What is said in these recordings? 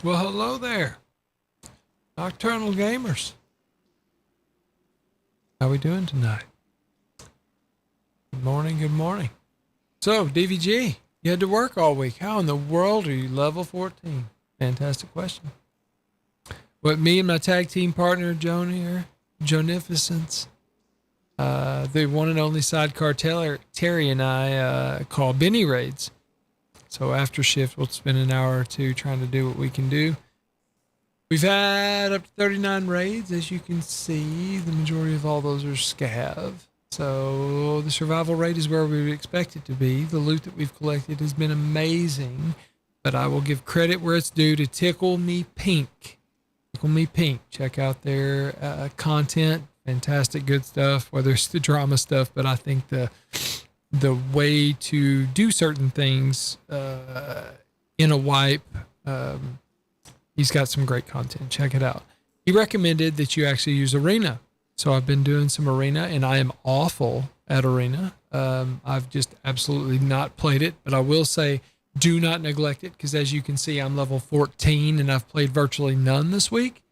Well, hello there, nocturnal gamers. How we doing tonight? Good morning, good morning. So, DVG, you had to work all week. How in the world are you level 14? Fantastic question. What me and my tag team partner, Joan here, Jonificence, the one and only sidecar Terry and I call Benny Raids. So after shift, we'll spend an hour or two trying to do what we can do. We've had up to 39 raids, as you can see. The majority of all those are scav. So the survival rate is where we would expect it to be. The loot that we've collected has been amazing, but I will give credit where it's due to Tickle Me Pink. Tickle Me Pink. Check out their content. Fantastic, good stuff, whether it's the drama stuff, but I think the way to do certain things in a wipe, he's got some great content. Check it out. He recommended that you actually use Arena. So I've been doing some Arena, and I am awful at Arena. I've just absolutely not played it, but I will say do not neglect it, because as you can see, I'm level 14, and I've played virtually none this week.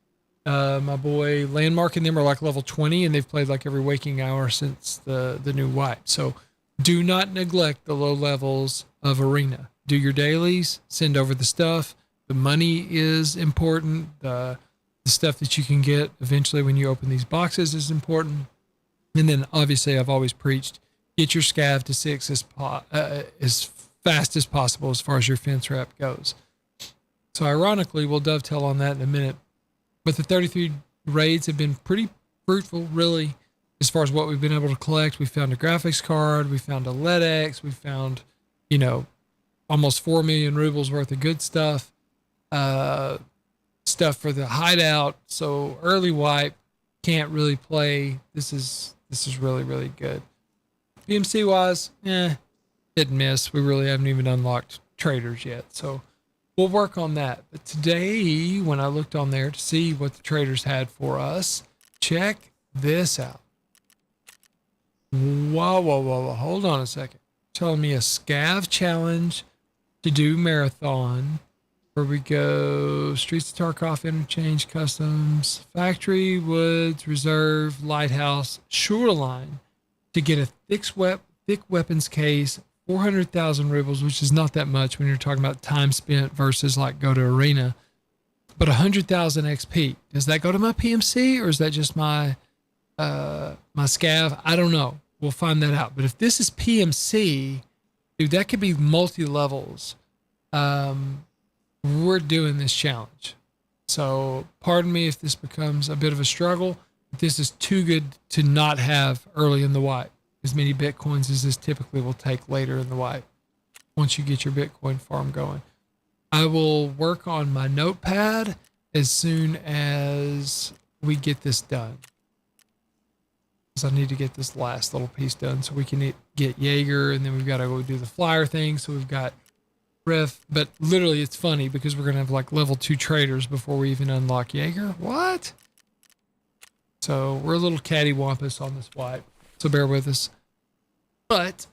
My boy Landmark and them are like level 20, and they've played like every waking hour since the new wipe. So do not neglect the low levels of Arena. Do your dailies, send over the stuff. The money is important. The stuff that you can get eventually when you open these boxes is important. And then obviously I've always preached, get your scav to 6 as fast as possible as far as your fence wrap goes. So ironically, we'll dovetail on that in a minute. But the 33 raids have been pretty fruitful, really, as far as what we've been able to collect. We found a graphics card. We found a LEDX. We found, almost 4 million rubles worth of good stuff. Stuff for the hideout. So early wipe, can't really play. This is really, really good. PMC wise, hit and miss. We really haven't even unlocked traders yet. So we'll work on that. But today, when I looked on there to see what the traders had for us, check this out. Whoa. Hold on a second. Telling me a scav challenge to do marathon. Where we go, Streets of Tarkov, Interchange, Customs, Factory, Woods, Reserve, Lighthouse, Shoreline, to get a thick weapons case, 400,000 rubles, which is not that much when you're talking about time spent versus like go to Arena, but 100,000 XP. Does that go to my PMC, or is that just my scav? I don't know. We'll find that out. But if this is PMC, dude, that could be multi-levels. We're doing this challenge. So pardon me if this becomes a bit of a struggle, but this is too good to not have early in the wipe. As many Bitcoins as this typically will take later in the wipe, once you get your Bitcoin farm going. I will work on my notepad as soon as we get this done. Because I need to get this last little piece done so we can get Jaeger, and then we've got to go do the flyer thing. So we've got but literally it's funny because we're going to have like level 2 traders before we even unlock Jaeger. What? So we're a little cattywampus on this wipe, so bear with us. But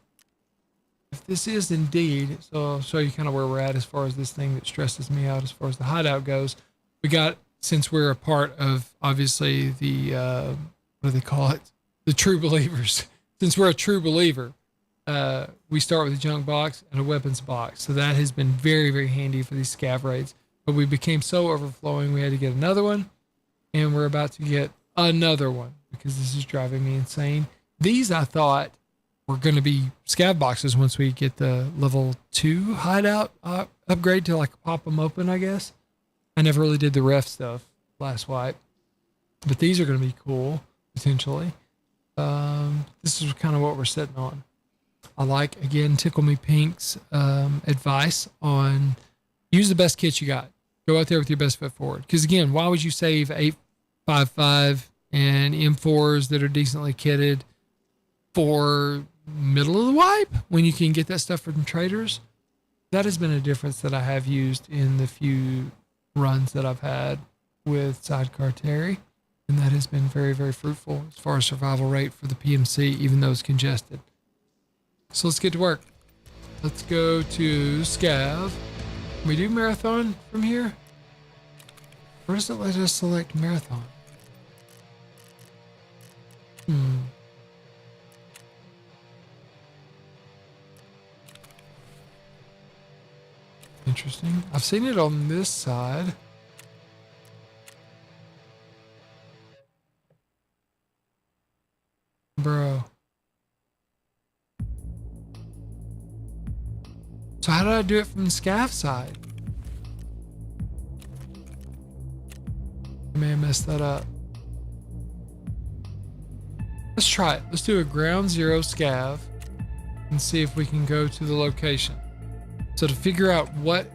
if this is indeed, so I'll show you kind of where we're at as far as this thing that stresses me out as far as the hideout goes. We got, since we're a part of obviously the, what do they call it? The true believers. Since we're a true believer, we start with a junk box and a weapons box. So that has been very, very handy for these scav raids. But we became so overflowing, we had to get another one. And we're about to get another one because this is driving me insane. These, I thought, were going to be scav boxes once we get the level 2 hideout upgrade to like pop them open, I guess. I never really did the ref stuff last wipe. But these are going to be cool, potentially. This is kind of what we're sitting on. I like, again, Tickle Me Pink's advice on use the best kit you got. Go out there with your best foot forward. Because, again, why would you save 8.55 and M4s that are decently kitted for middle of the wipe when you can get that stuff from traders? That has been a difference that I have used in the few runs that I've had with Sidecar Terry. And that has been very, very fruitful as far as survival rate for the PMC, even though it's congested. So let's get to work. Let's go to Scav. Can we do marathon from here? Where does it let us select marathon? Hmm. Interesting. I've seen it on this side. Bro. So how did I do it from the scav side? I may have messed that up. Let's try it. Let's do a ground zero scav and see if we can go to the location. So to figure out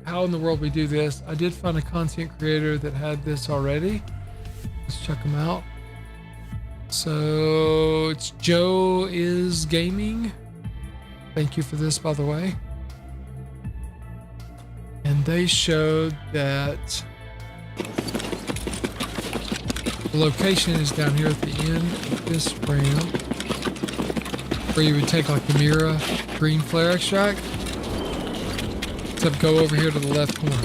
how in the world we do this, I did find a content creator that had this already. Let's check them out. So it's Joe is Gaming. Thank you for this, by the way. And they showed that the location is down here at the end of this ramp, where you would take like the Mira green flare extract. Except go over here to the left corner.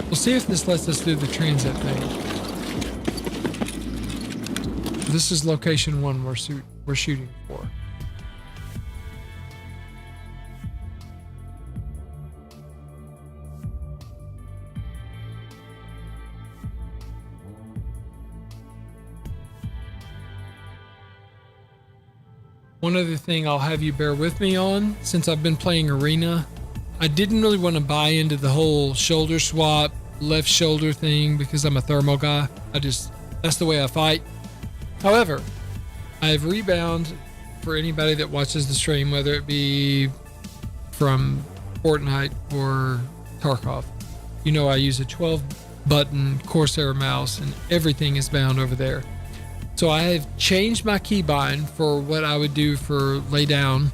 We'll see if this lets us do the transit thing. This is location 1 we're shooting for. One other thing I'll have you bear with me on, since I've been playing Arena, I didn't really want to buy into the whole shoulder swap, left shoulder thing because I'm a thermal guy. That's the way I fight. However, I have Rebound for anybody that watches the stream, whether it be from Fortnite or Tarkov. You know I use a 12-button Corsair mouse and everything is bound over there. So I have changed my keybind for what I would do for lay down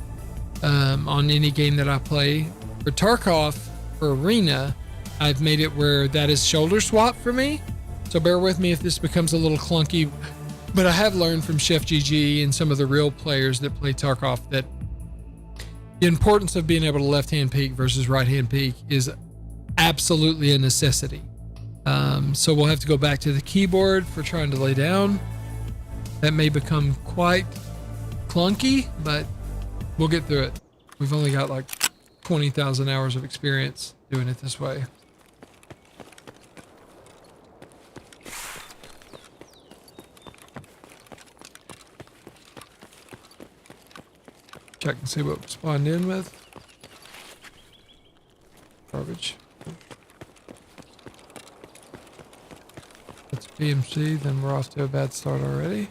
on any game that I play. For Tarkov, for Arena, I've made it where that is shoulder swap for me. So bear with me if this becomes a little clunky. But I have learned from Chef GG and some of the real players that play Tarkov that the importance of being able to left-hand peek versus right-hand peek is absolutely a necessity. So we'll have to go back to the keyboard for trying to lay down. That may become quite clunky, but we'll get through it. We've only got like 20,000 hours of experience doing it this way. Check and see what we spawned in with. Garbage. It's PMC, then we're off to a bad start already.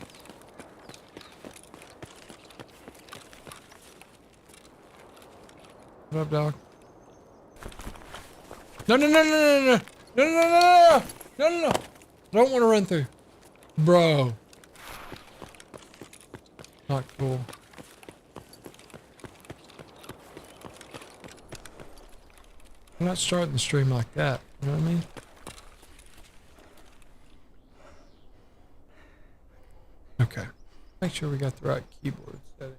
What up, dog? No, no, no, no, no, no, no, no, no, no, no, no, no. I don't want to run through. Bro. Not cool. I'm not starting the stream like that. You know what I mean? Okay. Make sure we got the right keyboard setting.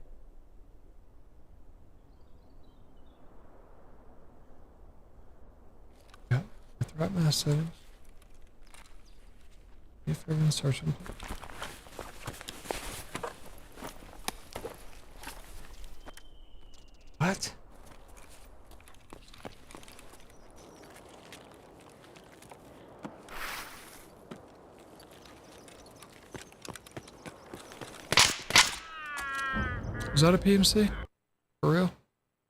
Yeah, got the right mouse settings. If everyone's searching. What? Was that a PMC? For real?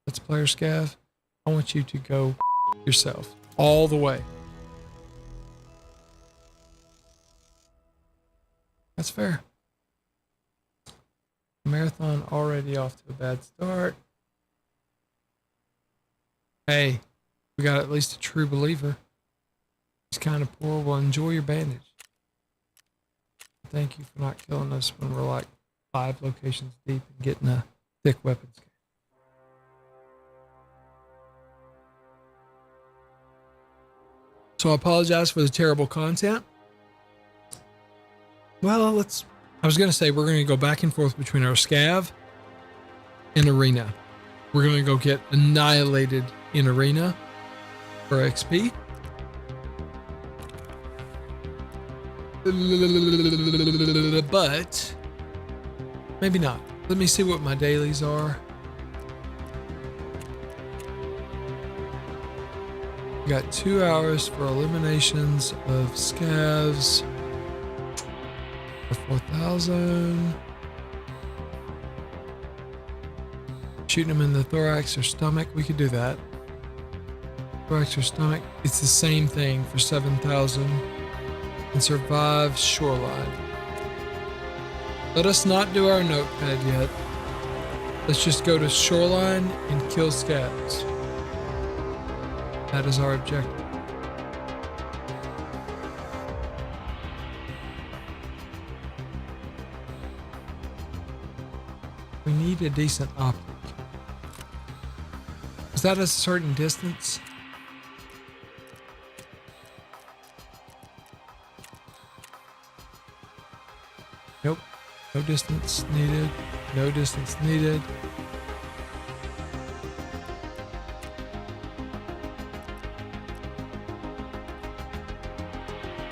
That's player scav. I want you to go yourself all the way. That's fair. Marathon already off to a bad start. Hey, we got at least a true believer. He's kind of poor. Well, enjoy your bandage. Thank you for not killing us when we're like 5 locations deep and getting a thick weapons. So I apologize for the terrible content. Well, I was going to say we're going to go back and forth between our scav and arena. We're going to go get annihilated in arena for XP. but maybe not. Let me see what my dailies are. We got 2 hours for eliminations of scavs for 4,000. Shooting them in the thorax or stomach, we could do that. Thorax or stomach, it's the same thing for 7,000. And survive shoreline. Let us not do our notepad yet. Let's just go to shoreline and kill scabs. That is our objective. We need a decent optic. Is that a certain distance? Nope. No distance needed. No distance needed.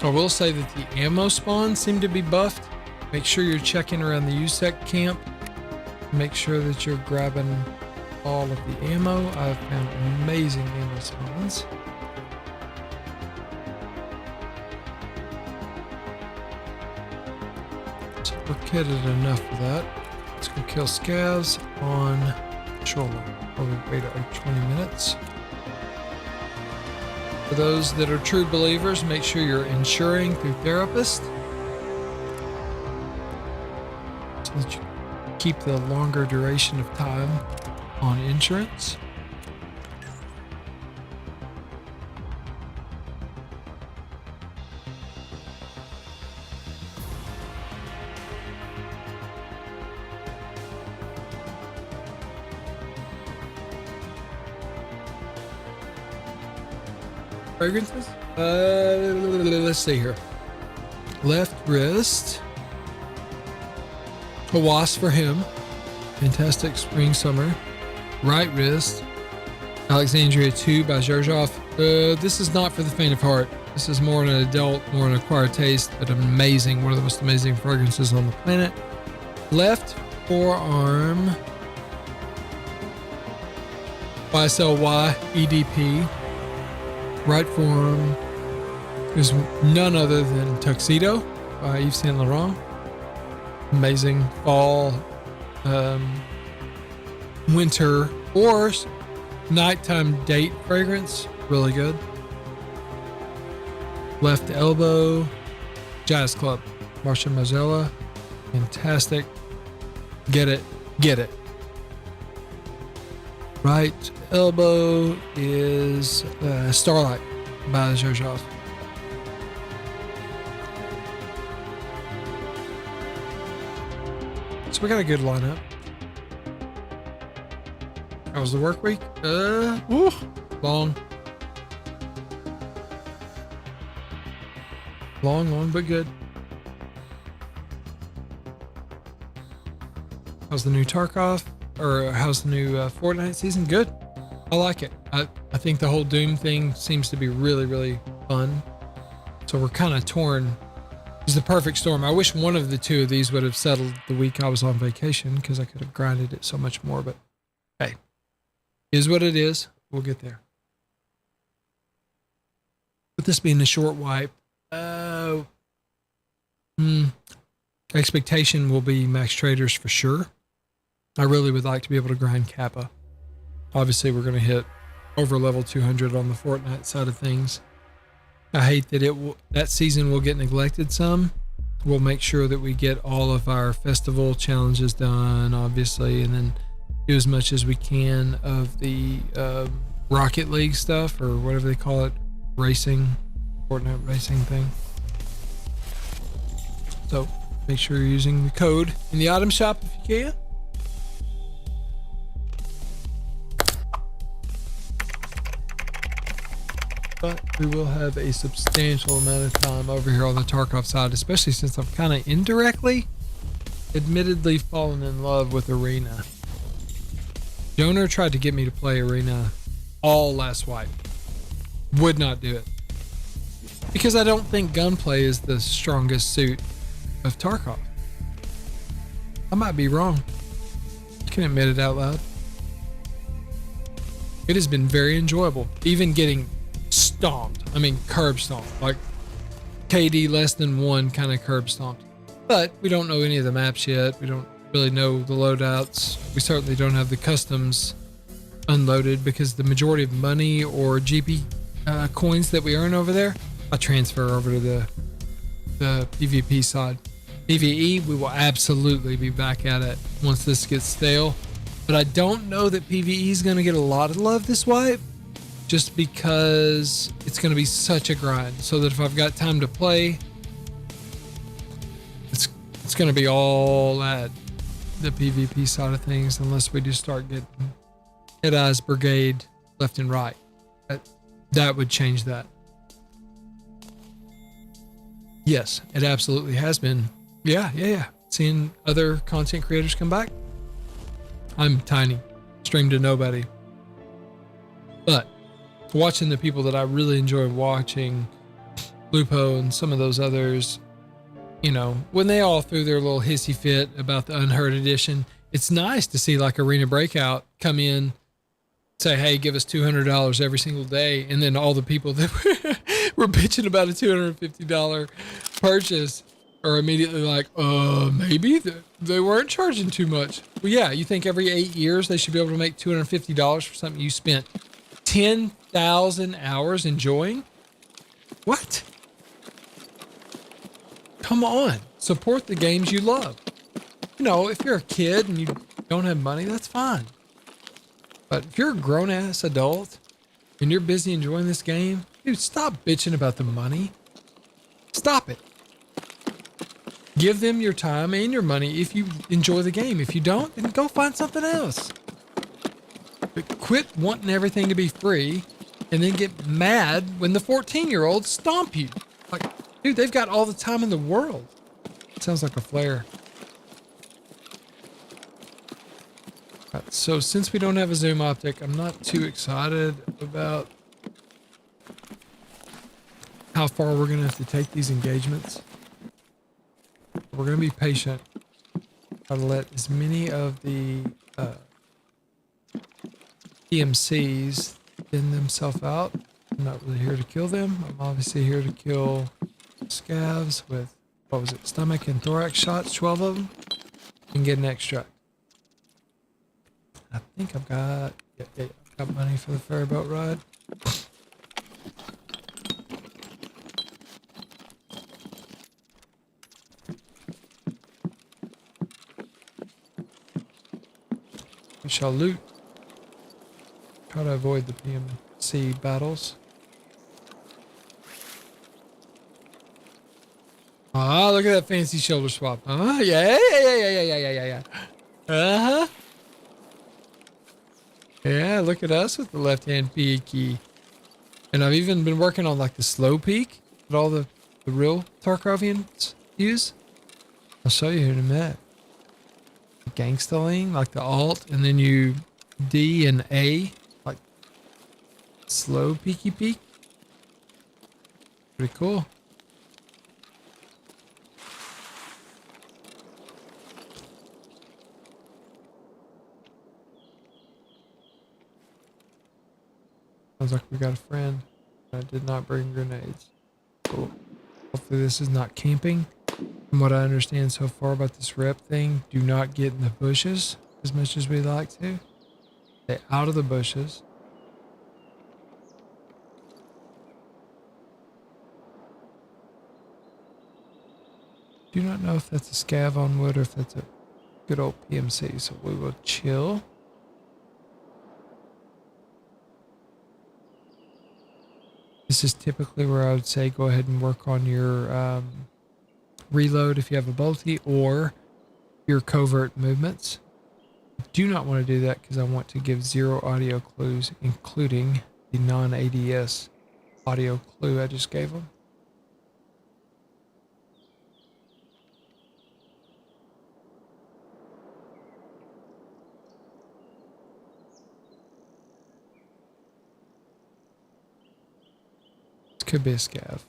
I will say that the ammo spawns seem to be buffed. Make sure you're checking around the USEC camp. Make sure that you're grabbing all of the ammo. I've found amazing ammo spawns. So we're kitted enough for that. Let's go kill scavs on shoreline. Probably wait 20 minutes. For those that are true believers, make sure you're insuring through therapist so that you keep the longer duration of time on insurance. Fragrances? Let's see here. Left wrist. A wasp for him. Fantastic spring summer. Right wrist. Alexandria 2 by Zherzhov. This is not for the faint of heart. This is more an adult, more an acquired taste, but amazing. One of the most amazing fragrances on the planet. Left forearm. YSLY EDP. Right forearm is none other than Tuxedo by Yves Saint Laurent. Amazing fall, winter, or nighttime date fragrance. Really good. Left elbow, Jazz Club, Marcia Mazzella. Fantastic. Get it, get it. Right elbow is Starlight by Zherzhov. So we got a good lineup. How was the work week? Long. Long, but good. How's the new Tarkov? Or how's the new Fortnite season? Good. I like it. I think the whole Doom thing seems to be really, really fun. So we're kind of torn. It's the perfect storm. I wish one of the two of these would have settled the week I was on vacation because I could have grinded it so much more. But hey, is what it is. We'll get there. With this being a short wipe, expectation will be max traders for sure. I really would like to be able to grind Kappa. Obviously, we're going to hit over level 200 on the Fortnite side of things. I hate that that season will get neglected some. We'll make sure that we get all of our festival challenges done, obviously, and then do as much as we can of the Rocket League stuff, or whatever they call it, racing, Fortnite racing thing. So make sure you're using the code in the item shop if you can. But we will have a substantial amount of time over here on the Tarkov side, especially since I've kind of indirectly, admittedly fallen in love with Arena. Jonah tried to get me to play Arena all last wipe. Would not do it. because I don't think gunplay is the strongest suit of Tarkov. I might be wrong. I can admit it out loud. It has been very enjoyable, even getting stomped. I mean, curb stomped, like KD less than 1 kind of curb stomped. But we don't know any of the maps yet. We don't really know the loadouts. We certainly don't have the customs unloaded because the majority of money or GP coins that we earn over there, I transfer over to the PvP side. PvE, we will absolutely be back at it once this gets stale. But I don't know that PvE is going to get a lot of love this wipe, just because it's going to be such a grind. So that if I've got time to play, it's going to be all at the PvP side of things, unless we just start getting Head Eyes Brigade left and right. That would change that. Yes, it absolutely has been. Yeah. Seeing other content creators come back. I'm tiny, stream to nobody. But watching the people that I really enjoy watching, Lupo and some of those others, you know, when they all threw their little hissy fit about the Unheard edition, it's nice to see like Arena Breakout come in, say, hey, give us $200 every single day. And then all the people that were bitching about a $250 purchase are immediately like, maybe they weren't charging too much. Well, yeah, you think every 8 years they should be able to make $250 for something you spent 10,000 hours enjoying? What? Come on, support the games you love. You know, if you're a kid and you don't have money, that's fine. But if you're a grown-ass adult and you're busy enjoying this game, dude, stop bitching about the money. Stop it. Give them your time and your money if you enjoy the game. If you don't, then go find something else. But quit wanting everything to be free and then get mad when the 14-year-olds stomp you. Like, dude, they've got all the time in the world. It sounds like a flare. Right, so since we don't have a zoom optic, I'm not too excited about how far we're going to have to take these engagements. We're going to be patient. Try to let as many of the PMCs thin themselves out. I'm not really here to kill them. I'm obviously here to kill scavs with, what was it, stomach and thorax shots, 12 of them, and get an extract. I think I've got, I've got money for the ferryboat ride. We shall loot. Try to avoid the PMC battles. Ah, look at that fancy shoulder swap. Yeah. Uh-huh. Yeah, look at us with the left-hand P key. And I've even been working on like the slow peek that all the real Tarkovians use. I'll show you here in a minute. Gangstaling, like the alt, and then you D and A, like slow peeky peek. Pretty cool. Sounds like we got a friend. I did not bring grenades. Cool. Hopefully this is not camping. From what I understand so far about this rep thing, do not get in the bushes as much as we like to. Stay out of the bushes. Do not know if that's a scav on wood or if that's a good old PMC, so we will chill. This is typically where I would say go ahead and work on your reload if you have a bolty or your covert movements. Do not want to do that because I want to give 0 audio clues, including the non-ADS audio clue I just gave them. This could be a scav.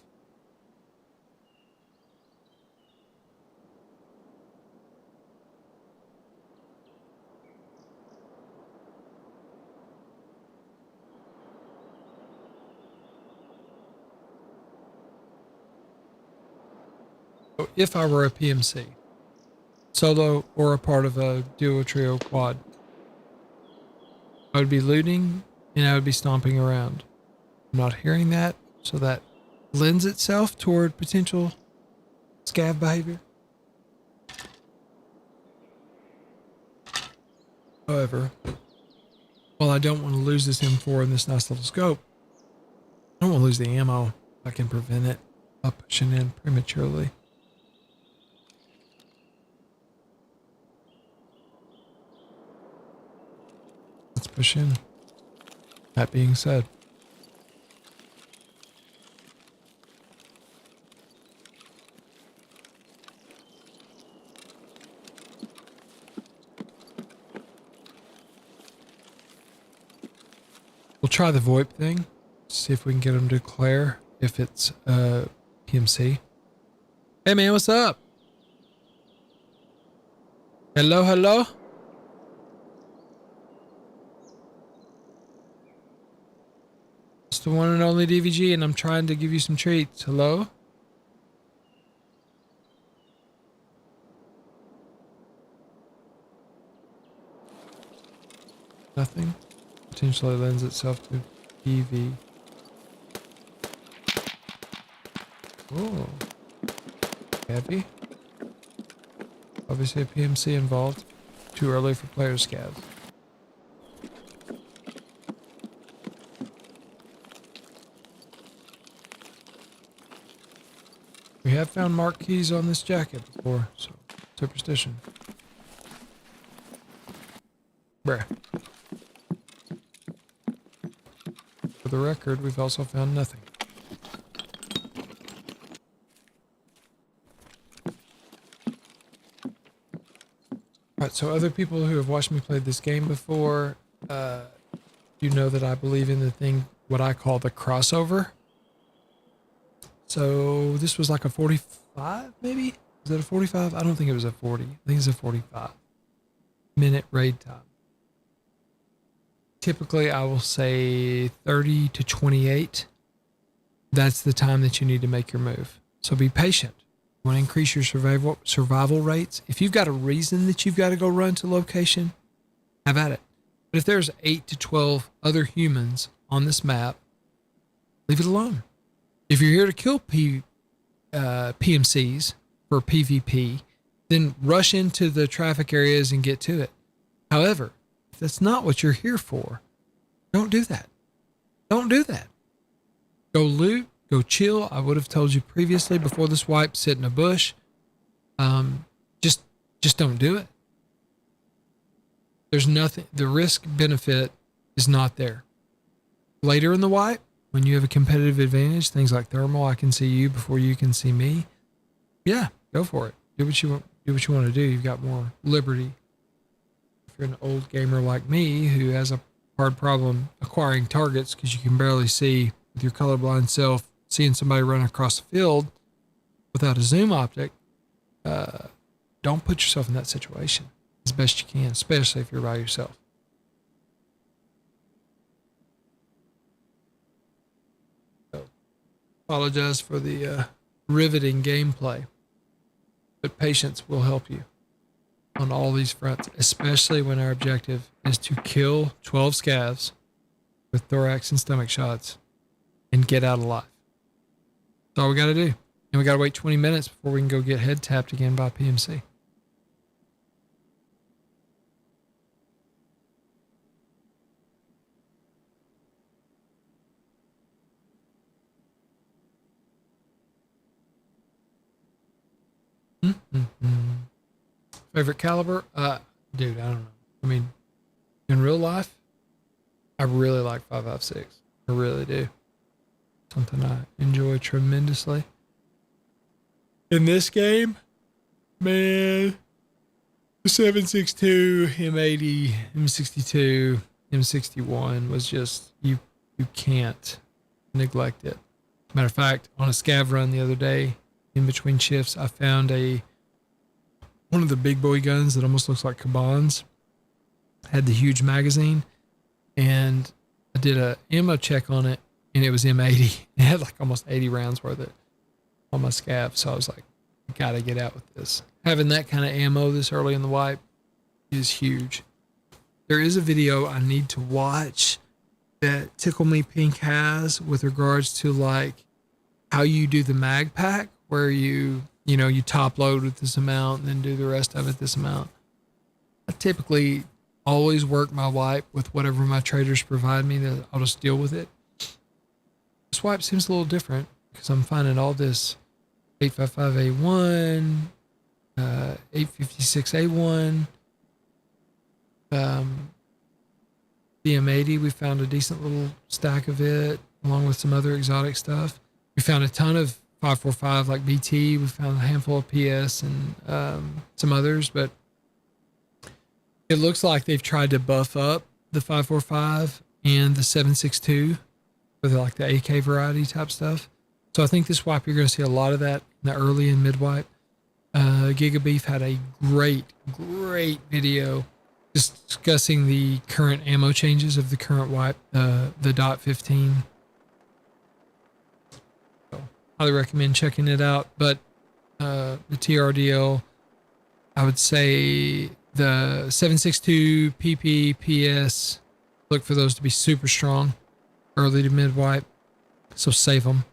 if I were a PMC, solo or a part of a duo, trio, quad, I would be looting and I would be stomping around. I'm not hearing that, so that lends itself toward potential scav behavior. However, while I don't want to lose this M4 and this nice little scope, I don't want to lose the ammo if I can prevent it by pushing in prematurely. Let's push in. That being said, we'll try the VoIP thing. See if we can get them to declare if it's PMC. Hey man, what's up? Hello, hello? It's the one and only DVG, and I'm trying to give you some treats. Hello? Nothing. Potentially lends itself to PV. Oh. Heavy. Obviously a PMC involved. Too early for player scavs. We have found marked keys on this jacket before, so superstition. Bruh. For the record, we've also found nothing. Alright, so other people who have watched me play this game before, you know that I believe in the thing, what I call the crossover. So this was like a 45, maybe? Was it a 45? I don't think it was a 40. I think it's a 45-minute raid time. Typically, I will say 30 to 28. That's the time that you need to make your move. So be patient. You want to increase your survival rates. If you've got a reason that you've got to go run to location, have at it. But if there's 8 to 12 other humans on this map, leave it alone. If you're here to kill PMCs for PvP, then rush into the traffic areas and get to it. However, if that's not what you're here for, don't do that. Don't do that. Go loot, go chill. I would have told you previously before this wipe, sit in a bush. Just don't do it. There's nothing, the risk benefit is not there. Later in the wipe, when you have a competitive advantage, things like thermal, I can see you before you can see me. Yeah, go for it. Do what you want to do. You've got more liberty. If you're an old gamer like me who has a hard problem acquiring targets because you can barely see with your colorblind self, seeing somebody run across the field without a zoom optic, don't put yourself in that situation as best you can, especially if you're by yourself. Apologize for the riveting gameplay, but patience will help you on all these fronts, especially when our objective is to kill 12 scavs with thorax and stomach shots and get out alive. That's all we got to do. And we got to wait 20 minutes before we can go get head tapped again by PMC. Favorite caliber? Dude, I don't know. I mean, in real life, I really like 5.56. I really do. Something I enjoy tremendously. In this game, man, the 7.62, M80, M62, M61 was just, you can't neglect it. Matter of fact, on a scav run the other day, in between shifts, I found one of the big boy guns that almost looks like Kabans. Had the huge magazine, and I did a ammo check on it, and it was M80. It had like almost 80 rounds worth of it on my scav. So I was like, You gotta get out with this. Having that kind of ammo this early in the wipe is huge. There is a video I need to watch that Tickle Me Pink has with regards to like how you do the mag pack, where you top load with this amount and then do the rest of it this amount. I typically always work my wipe with whatever my traders provide me, that I'll just deal with it. This wipe seems a little different because I'm finding all this 855A1, 856A1, BM80. We found a decent little stack of it along with some other exotic stuff. We found a ton of 545 like BT. We found a handful of PS and some others, but it looks like they've tried to buff up the 545 and the 762 for like the AK variety type stuff. So I think this wipe, you're going to see a lot of that in the early and mid wipe. Giga Beef had a great video discussing the current ammo changes of the current wipe, the dot 15. So highly recommend checking it out. But the TRDL, I would say the 762 PP PS, look for those to be super strong early to mid wipe, so save them.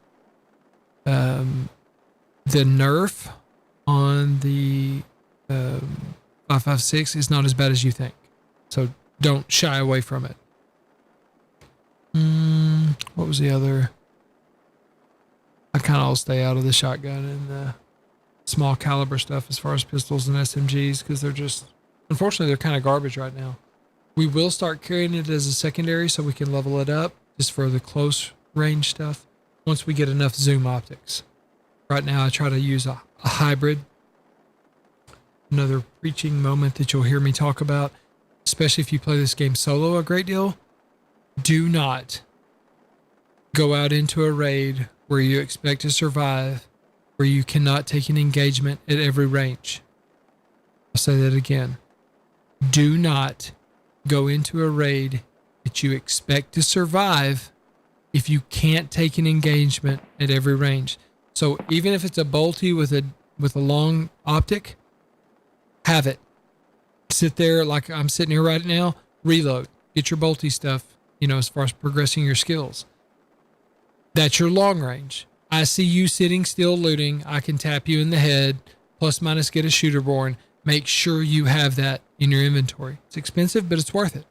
The nerf on the 556 is not as bad as you think, so don't shy away from it. What was the other? I kind of all stay out of the shotgun and the small caliber stuff as far as pistols and SMGs, because they're just, unfortunately, they're kind of garbage right now. We will start carrying it as a secondary so we can level it up just for the close range stuff once we get enough zoom optics. Right now, I try to use a hybrid. Another preaching moment that you'll hear me talk about, especially if you play this game solo a great deal. Do not go out into a raid where you expect to survive, where you cannot take an engagement at every range. I'll say that again. Do not go into a raid that you expect to survive if you can't take an engagement at every range. So even if it's a bolty with a long optic, have it. Sit there like I'm sitting here right now, reload. Get your bolty stuff, as far as progressing your skills. That's your long range. I see you sitting still looting. I can tap you in the head, plus minus get a shooter born. Make sure you have that in your inventory. It's expensive, but it's worth it.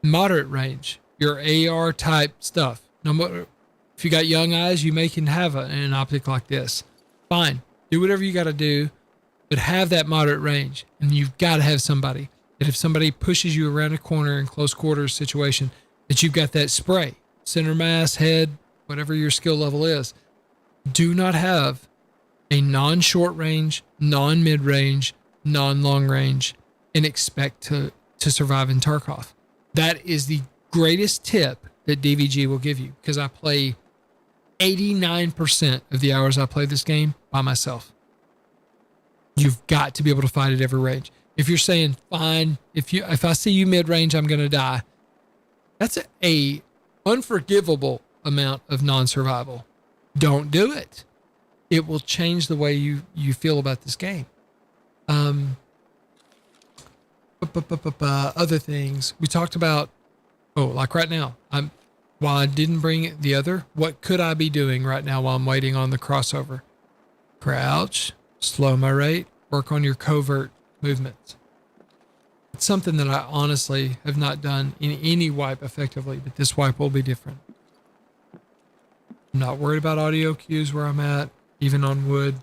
Moderate range, your AR type stuff. No matter if you got young eyes, you can have an optic like this. Fine. Do whatever you got to do, but have that moderate range. And you've got to have somebody that if somebody pushes you around a corner in close quarters situation, that you've got that spray, center mass, head, whatever your skill level is. Do not have a non-short range, non-mid range, non-long range, and expect to survive in Tarkov. That is the greatest tip that DVG will give you, because I play 89% of the hours I play this game by myself. You've got to be able to fight at every range. If you're saying, fine, if I see you mid-range, I'm going to die, that's a unforgivable amount of non-survival. Don't do it. It will change the way you feel about this game. Other things we talked about. Oh, like right now, while I didn't bring the other, what could I be doing right now while I'm waiting on the crossover? Crouch, slow my rate, work on your covert movements. It's something that I honestly have not done in any wipe effectively, but this wipe will be different. I'm not worried about audio cues where I'm at, even on wood.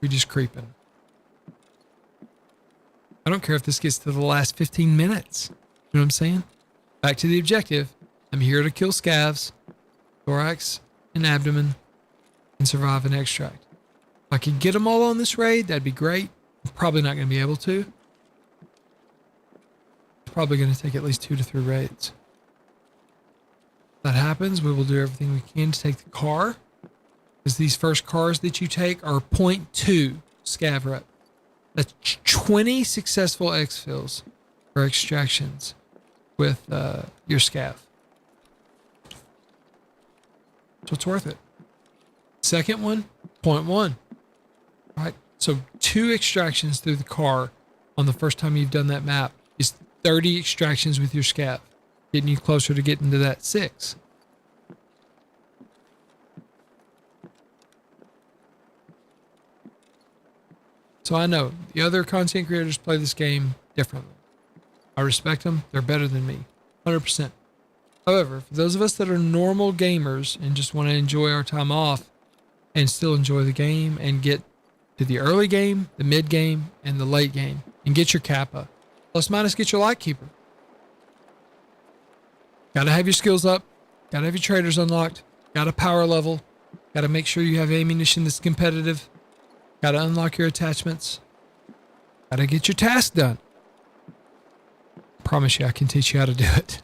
We're just creeping. I don't care if this gets to the last 15 minutes. You know what I'm saying? Back to the objective. I'm here to kill scavs, thorax, and abdomen, and survive and extract. If I could get them all on this raid, that'd be great. I'm probably not going to be able to. It's probably going to take at least 2 to 3 raids. If that happens, we will do everything we can to take the car, because these first cars that you take are 0.2 scav rep. That's 20 successful exfills or extractions with your scav. So it's worth it. Second one, Point one, right? So 2 extractions through the car on the first time you've done that map is 30 extractions with your scav, getting you closer to getting to that 6. So I know the other content creators play this game differently. I respect them. They're better than me, 100%. However, for those of us that are normal gamers and just want to enjoy our time off and still enjoy the game and get to the early game, the mid game, and the late game, and get your Kappa, plus minus get your Lightkeeper. Got to have your skills up. Got to have your traders unlocked. Got to power level. Got to make sure you have ammunition that's competitive. Got to unlock your attachments. Got to get your task done. Promise you I can teach you how to do it.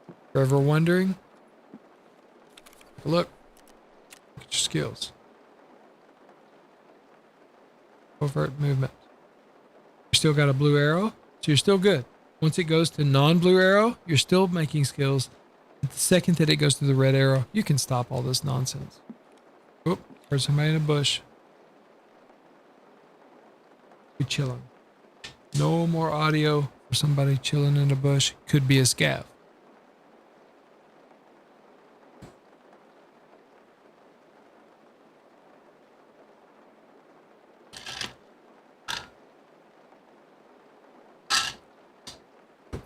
If you're ever wondering, look at your skills. Overt movement. You still got a blue arrow, so you're still good. Once it goes to non-blue arrow, you're still making skills. But the second that it goes to the red arrow, you can stop all this nonsense. Oop, heard somebody in a bush. Be chilling. No more audio for somebody chilling in a bush. Could be a scav.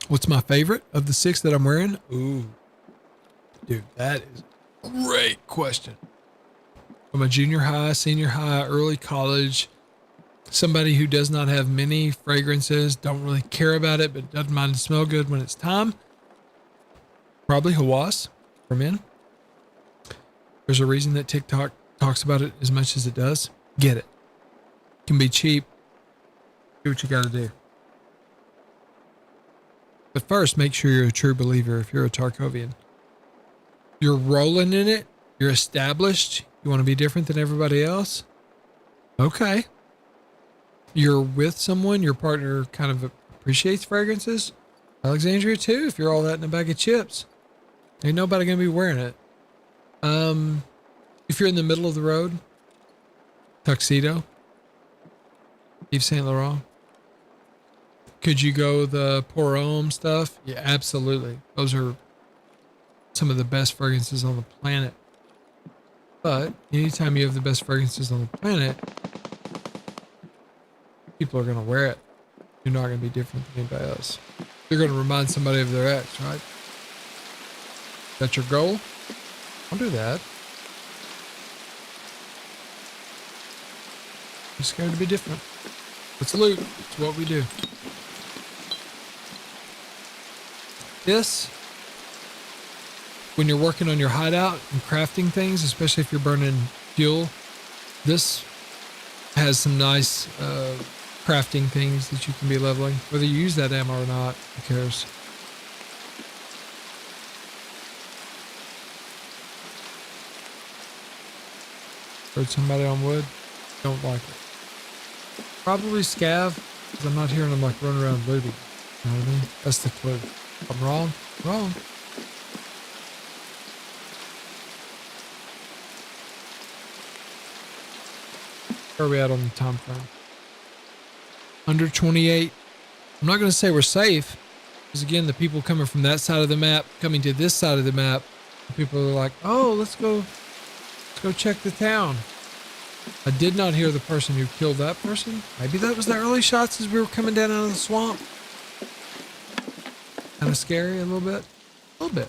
What's my favorite of the 6 that I'm wearing? Ooh, dude, that is a great question. From a junior high, senior high, early college, somebody who does not have many fragrances, don't really care about it, but doesn't mind to smell good when it's time. Probably Hawass for men. There's a reason that TikTok talks about it as much as it does. Get it. Can be cheap. Do what you got to do. But first, make sure you're a true believer if you're a Tarkovian. You're rolling in it. You're established. You want to be different than everybody else? Okay. You're with someone, your partner kind of appreciates fragrances. Alexandria too, if you're all that in a bag of chips. Ain't nobody going to be wearing it. If you're in the middle of the road, tuxedo, Yves Saint Laurent. Could you go the Pour Homme stuff? Yeah, absolutely. Those are some of the best fragrances on the planet. But anytime you have the best fragrances on the planet, people are going to wear it. You're not going to be different than anybody else. You're going to remind somebody of their ex, right? That's your goal? Don't do that. You're scared to be different. Let's loot. It's what we do. This, when you're working on your hideout and crafting things, especially if you're burning fuel, this has some nice crafting things that you can be leveling. Whether you use that ammo or not, who cares? Heard somebody on wood? Don't like it. Probably scav, because I'm not hearing them like run around looting. You know what I mean? That's the clue. If I'm wrong, wrong. Where are we at on the time frame? Under 28. I'm not going to say we're safe, because again, the people coming from that side of the map, coming to this side of the map, people are like, oh, let's go check the town. I did not hear the person who killed that person. Maybe that was the early shots as we were coming down out of the swamp. Kind of scary a little bit. A little bit.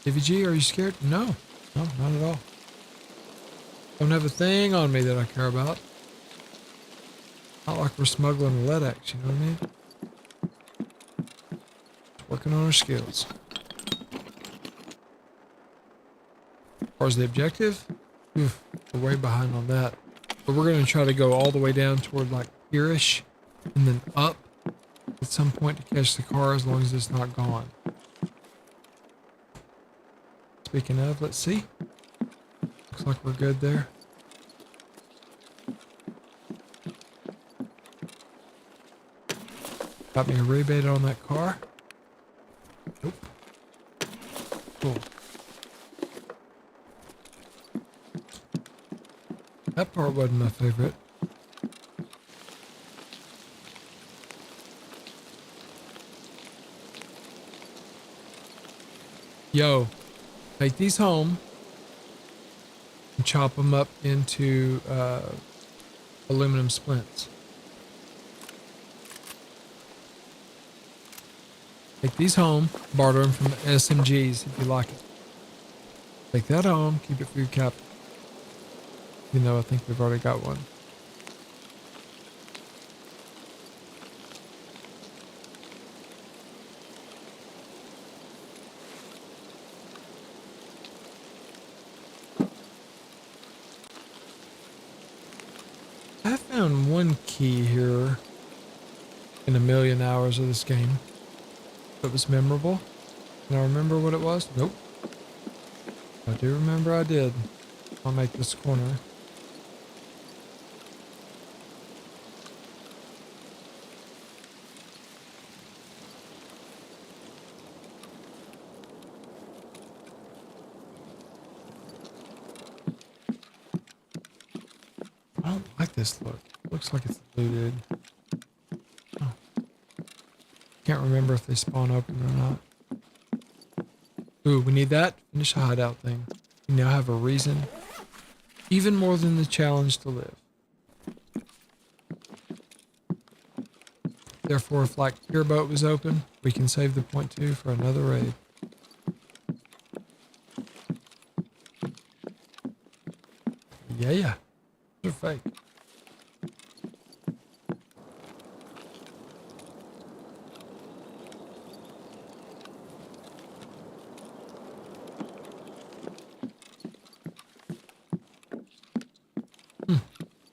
DVG, are you scared? No. No, not at all. Don't have a thing on me that I care about. Not like we're smuggling LEDX, you know what I mean? Just working on our skills. As far as the objective, we're way behind on that. But we're going to try to go all the way down toward like here-ish and then up at some point to catch the car as long as it's not gone. Speaking of, let's see. Looks like we're good there. Got me a rebate on that car. Nope. Cool. That part wasn't my favorite. Yo, take these home and chop them up into aluminum splints. Take these home, barter them from SMGs if you like it. Take that home, keep it for your cap. You know, I think we've already got one. I found one key here in a million hours of this game that was memorable. Can I remember what it was? Nope. I do remember I did. I'll make this corner. I don't like this look. Looks like it's looted. Oh. Can't remember if they spawn open or not. Ooh, we need that. Finish a hideout thing. We now have a reason, even more than the challenge to live. Therefore, if like your boat was open, we can save the point 2 for another raid. Yeah. They're fake.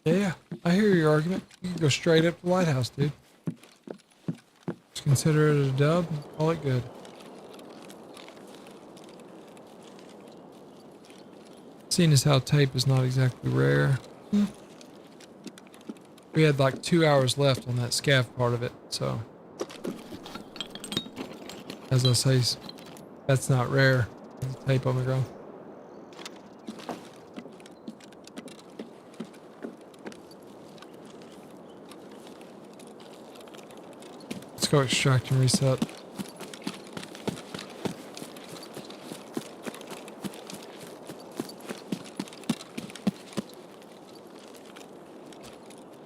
Yeah, I hear your argument. You can go straight up to the lighthouse, dude. Just consider it a dub, call it good. Seeing as how tape is not exactly rare. We had like 2 hours left on that scav part of it, so. As I say, that's not rare. There's tape on the ground. Let's go extract and reset.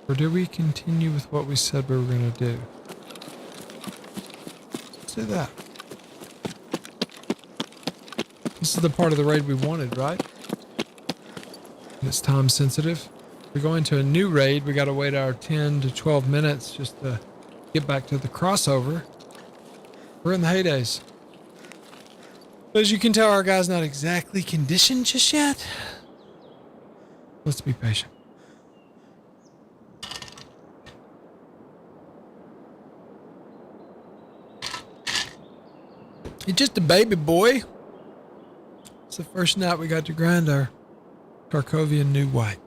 Or do we continue with what we said we were going to do? Let's do that. This is the part of the raid we wanted, right? And it's time sensitive. We're going to a new raid. We got to wait our 10 to 12 minutes just to get back to the crossover. We're in the heydays. But as you can tell, our guy's not exactly conditioned just yet. Let's be patient. He's just a baby boy. It's the first night we got to grind our Tarkovian new white.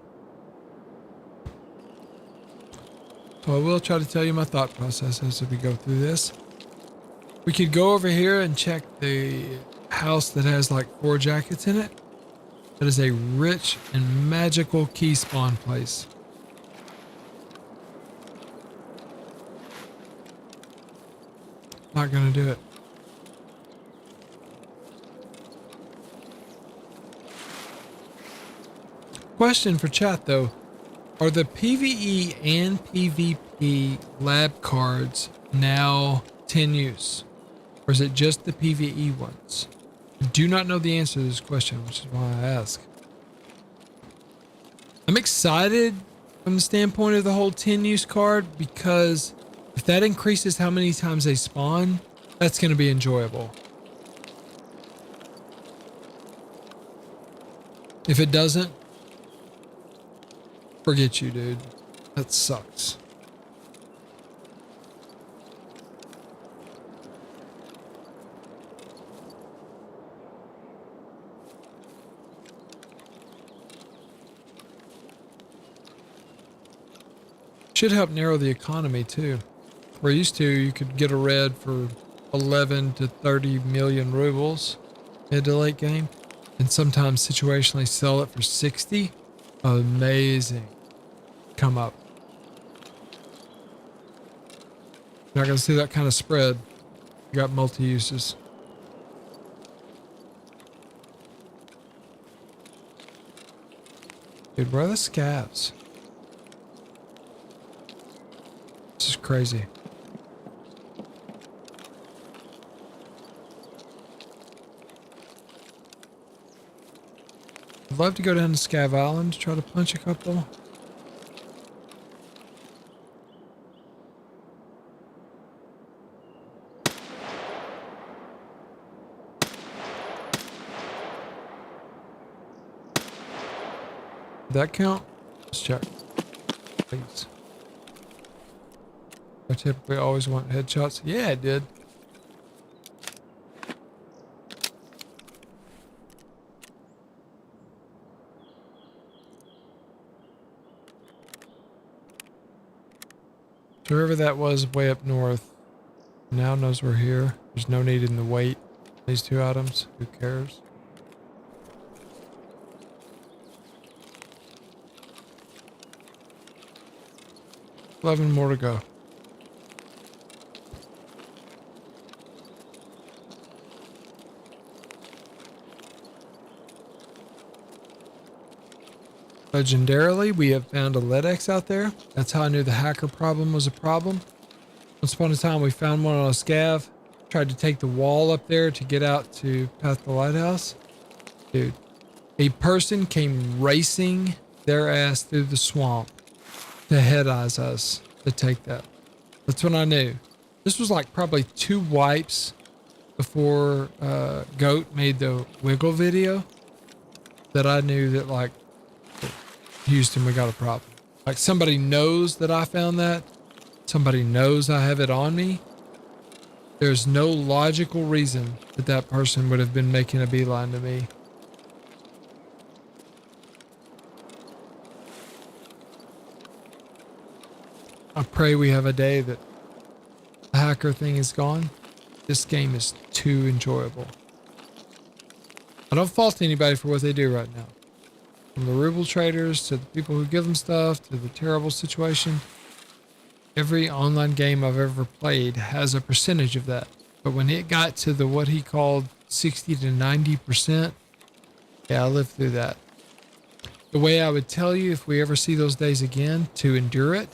So I will try to tell you my thought process as we go through this. We could go over here and check the house that has like 4 jackets in it. That is a rich and magical key spawn place. Not gonna do it. Question for chat though. Are the PvE and PvP lab cards now 10 use? Or is it just the PvE ones? I do not know the answer to this question, which is why I ask. I'm excited from the standpoint of the whole 10 use card because if that increases how many times they spawn, that's going to be enjoyable. If it doesn't, forget you, dude. That sucks. Should help narrow the economy too. Where used to, you could get a red for 11 to 30 million rubles mid to late game, and sometimes situationally sell it for 60. Amazing. Come up. You're not going to see that kind of spread. You got multi-uses. Dude, where are the scavs? This is crazy. I'd love to go down to Scav Island to try to punch a couple. Did that count? Let's check. Please. I typically always want headshots. Yeah, it did. So whoever that was way up north now knows we're here. There's no need in the wait. These two items. Who cares? $11 more to go. Legendarily, we have found a LEDX out there. That's how I knew the hacker problem was a problem. Once upon a time, we found one on a scav. Tried to take the wall up there to get out to past the lighthouse. Dude, a person came racing their ass through the swamp to head eyes us to take that. That's when I knew. This was like probably 2 wipes before Goat made the wiggle video that I knew that like Houston, we got a problem. Like somebody knows that I found that. Somebody knows I have it on me. There's no logical reason that that person would have been making a beeline to me. I pray we have a day that the hacker thing is gone. This game is too enjoyable. I don't fault anybody for what they do right now. From the ruble traders to the people who give them stuff to the terrible situation. Every online game I've ever played has a percentage of that. But when it got to the what he called 60 to 90%, yeah, I lived through that. The way I would tell you if we ever see those days again to endure it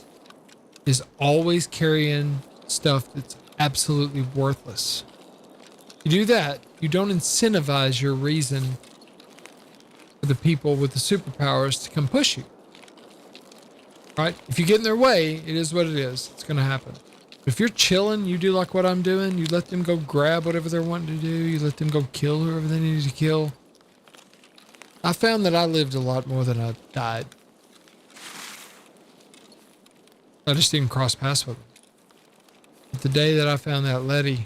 is always carrying stuff that's absolutely worthless. You do that, you don't incentivize your reason for the people with the superpowers to come push you. Right? If you get in their way, it is what it is. It's going to happen. But if you're chilling, you do like what I'm doing. You let them go grab whatever they're wanting to do. You let them go kill whoever they need to kill. I found that I lived a lot more than I died. I just didn't cross paths with them. But the day that I found that Letty,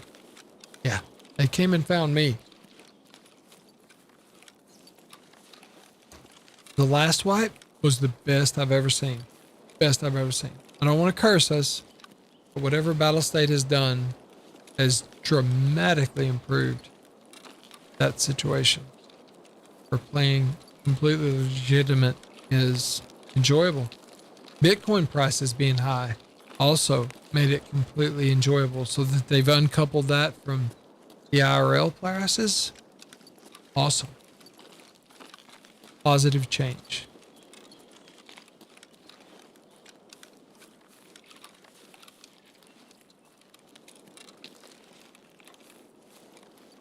yeah, they came and found me. The last wipe was the best I've ever seen. Best I've ever seen. I don't want to curse us, but whatever Battle State has done has dramatically improved that situation. For playing completely legitimate is enjoyable. Bitcoin prices being high also made it completely enjoyable, so that they've uncoupled that from the IRL prices. Awesome. Positive change.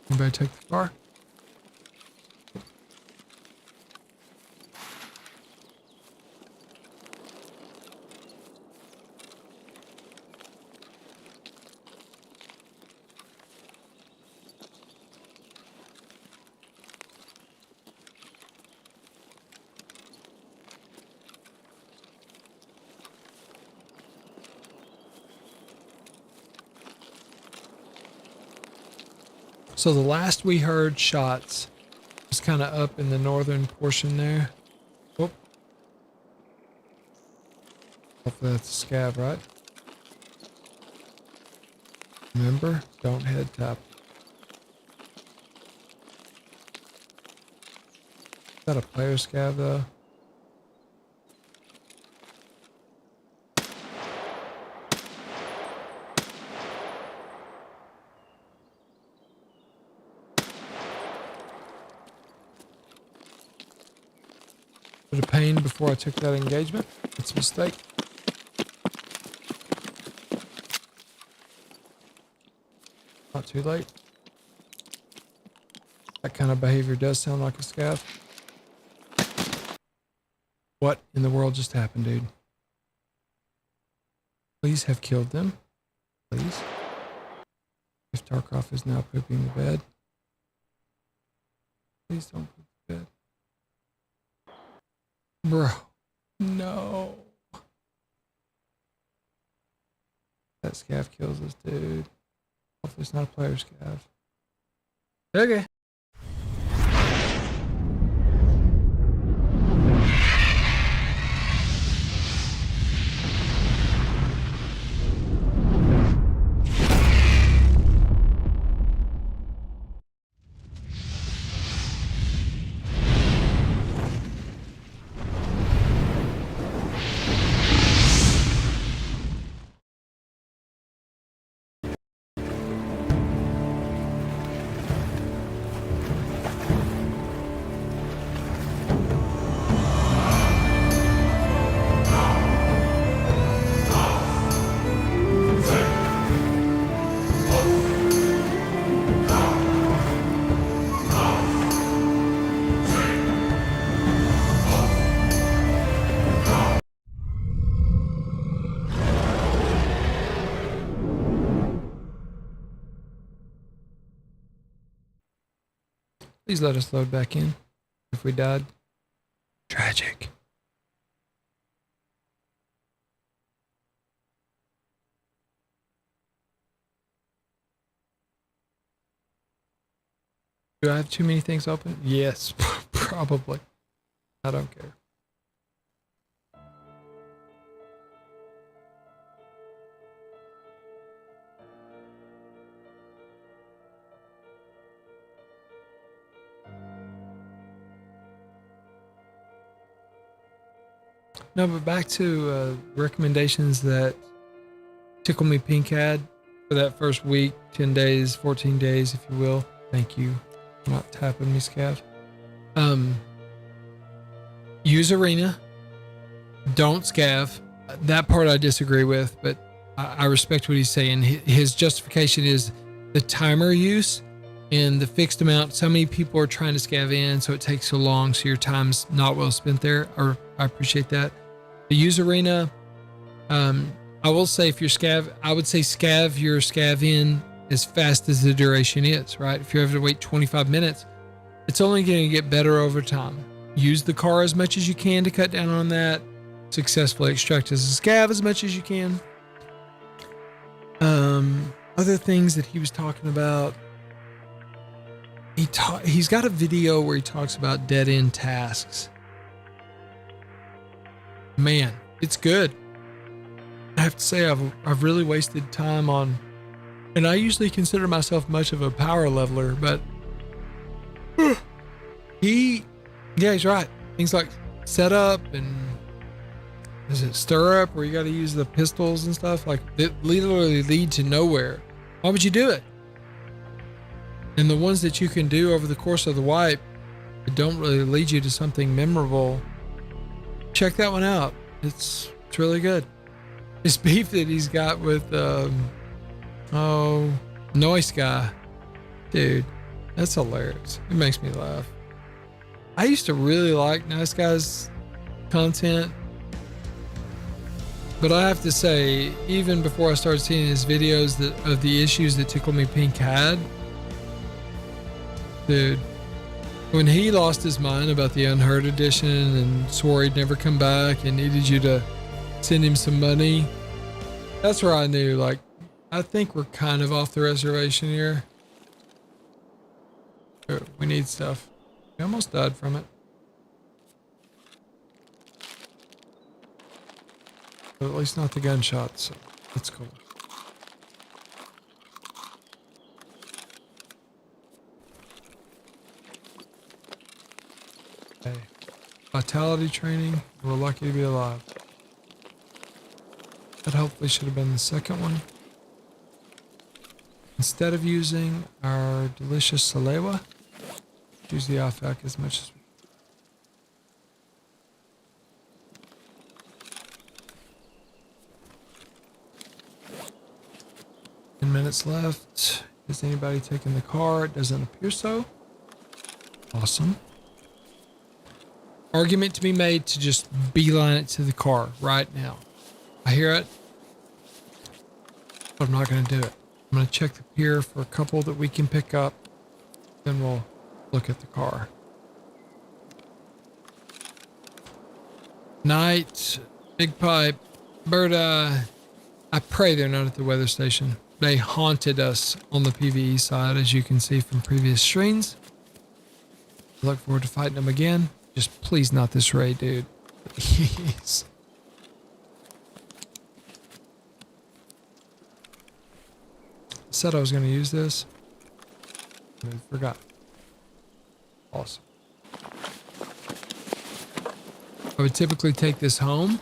Anybody take the car? So the last we heard shots was kind of up in the northern portion there. Oh. Hopefully that's a scab, right? Remember, don't head tap. Is that a player scav though? Bit of pain before I took that engagement. It's a mistake. Not too late. That kind of behavior does sound like a scav. What in the world just happened, dude? Please have killed them. Please. If Tarkov is now pooping the bed. Please don't poop the bed. Bro. No. That scav kills us, dude. Hopefully it's not a player scav. Okay. Please let us load back in. If we died. Tragic. Do I have too many things open? Yes, probably. I don't care. No, but back to recommendations that Tickle Me Pink had for that first week, 10 days, 14 days, if you will. Thank you for not tapping me, Scav. Use Arena. Don't Scav. That part I disagree with, but I respect what he's saying. His justification is the timer use and the fixed amount. So many people are trying to scav in, so it takes so long, so your time's not well spent there. Or I appreciate that. The use Arena, I will say if you're scav, I would say scav your scav in as fast as the duration is, right? If you're having to wait 25 minutes, it's only going to get better over time. Use the car as much as you can to cut down on that. Successfully extract as a scav as much as you can. Other things that he was talking about. He's got a video where he talks about dead end tasks. Man, it's good. I have to say I've really wasted time on, and I usually consider myself much of a power leveler, but he's right. Things like setup and is it stir up where you got to use the pistols and stuff, like it literally lead to nowhere. Why would you do it? And the ones that you can do over the course of the wipe that don't really lead you to something memorable, check that one out. It's really good. This beef that he's got with Noise Guy, dude, that's hilarious. It makes me laugh. I used to really like Nice Guy's content, but I have to say, even before I started seeing his videos of the issues that Tickle Me Pink had, dude, when he lost his mind about the Unheard edition and swore he'd never come back and needed you to send him some money, that's where I knew, like, I think we're kind of off the reservation here. We need stuff. We almost died from it. But at least not the gunshots, so that's cool. vitality training. We're lucky to be alive. That hopefully should have been the second one. Instead of using our delicious Salewa, use the Afak as much as we 10 minutes left. Is anybody taking the car? It doesn't appear so. Awesome. Argument to be made to just beeline it to the car right now. I hear it, but I'm not going to do it. I'm going to check the pier for a couple that we can pick up. Then we'll look at the car. Night, Big Pipe, Berta. I pray they're not at the weather station. They haunted us on the PvE side, as you can see from previous streams. I look forward to fighting them again. Just please not this raid, dude. Please. I said I was going to use this. I forgot. Awesome. I would typically take this home.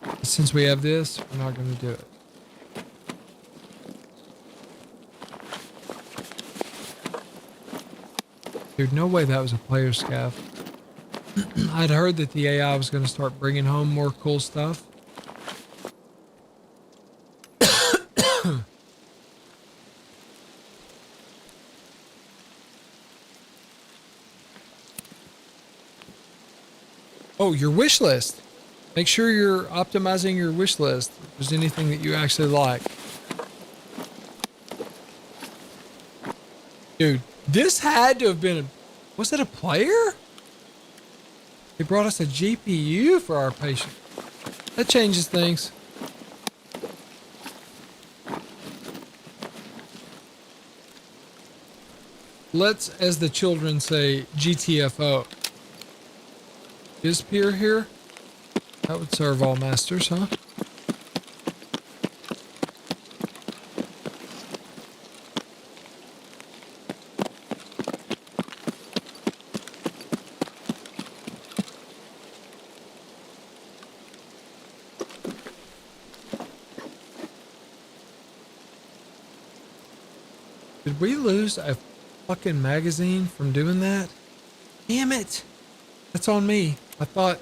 But since we have this, we're not going to do it. Dude, no way that was a player scav. I'd heard that the AI was going to start bringing home more cool stuff. Oh, your wish list. Make sure you're optimizing your wish list. If there's anything that you actually like. Dude, this had to have been was it a player? They brought us a GPU for our patient. That changes things. Let's, as the children say, GTFO. Is pier here? That would serve all masters, huh? Did we lose a fucking magazine from doing that? Damn it. That's on me. I thought...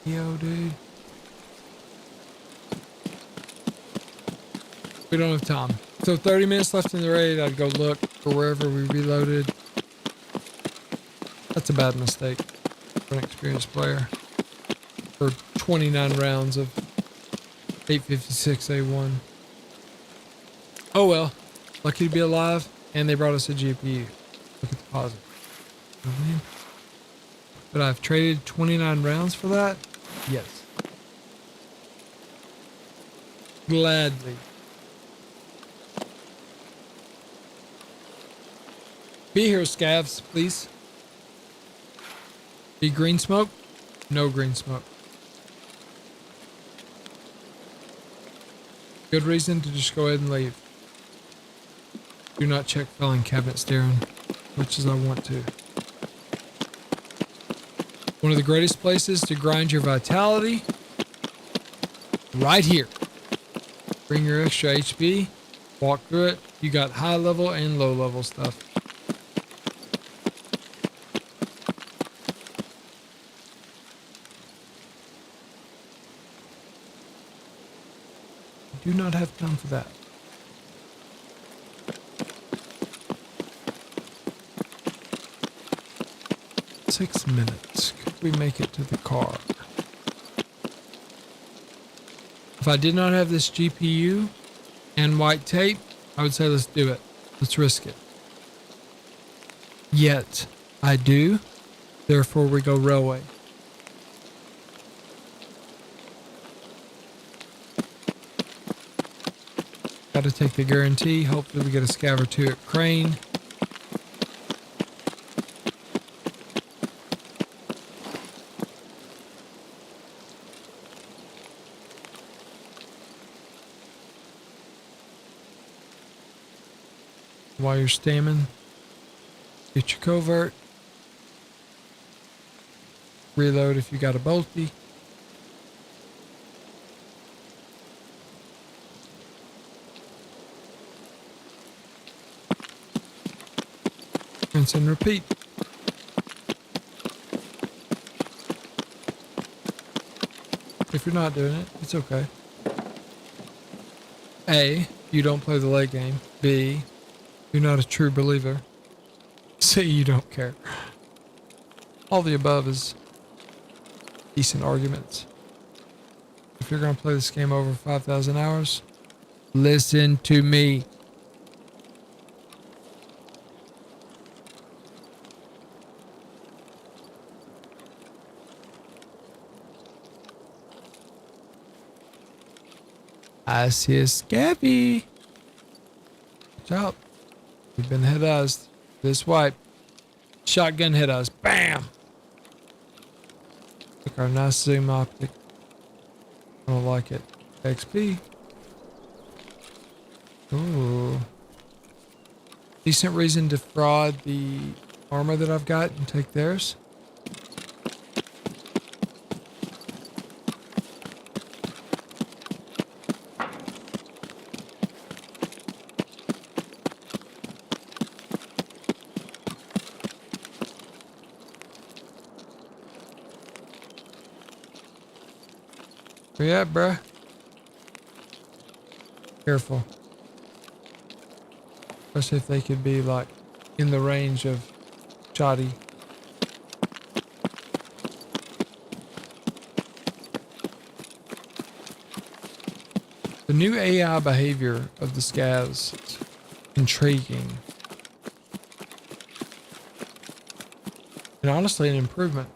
Yo, dude. We don't have time. So 30 minutes left in the raid. I'd go look for wherever we reloaded. That's a bad mistake for an experienced player. For 29 rounds of 856A1. Oh well. Lucky to be alive. And they brought us a GPU. Look at the positive. But I've traded 29 rounds for that? Yes. Gladly. Be here, scavs, please. Be green smoke? No green smoke. Good reason to just go ahead and leave. Do not check filing cabinet steering, much as I want to. One of the greatest places to grind your vitality, right here. Bring your extra HP, walk through it. You got high level and low level stuff. I do not have time for that. Six minutes. Could we make it to the car? If I did not have this GPU and white tape, I would say let's do it. Let's risk it. Yet, I do. Therefore, we go railway. Got to take the guarantee. Hopefully we get a scav or two at Crane. While you're stamming, Get your covert. Reload if you got a bolty. Rinse and repeat. If you're not doing it, it's okay. A, you don't play the late game. B, you're not a true believer. C, you don't care. All the above is decent arguments. If you're going to play this game over 5,000 hours, listen to me. I see a scabby. Watch out. We've been head-eyed. This wipe. Shotgun head-eyes. Bam! Look, our nice zoom optic. I don't like it. XP. Ooh. Decent reason to fraud the armor that I've got and take theirs. Where you at, bruh? Careful. Especially if they could be like in the range of shoddy. The new AI behavior of the scavs is intriguing. And honestly, an improvement.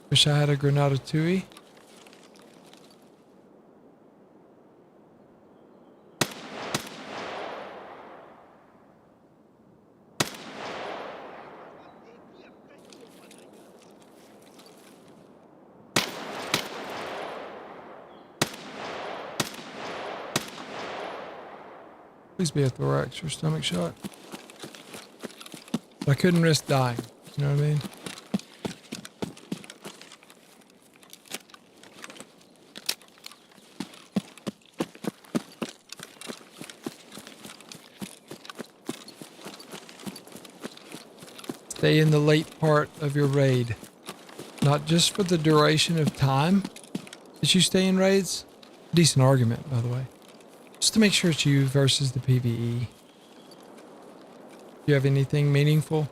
Wish I had a Granada 2E. Please be a thorax or stomach shot. I couldn't risk dying. You know what I mean? Stay in the late part of your raid. Not just for the duration of time that you stay in raids. Decent argument, by the way. Just to make sure it's you versus the PvE. Do you have anything meaningful?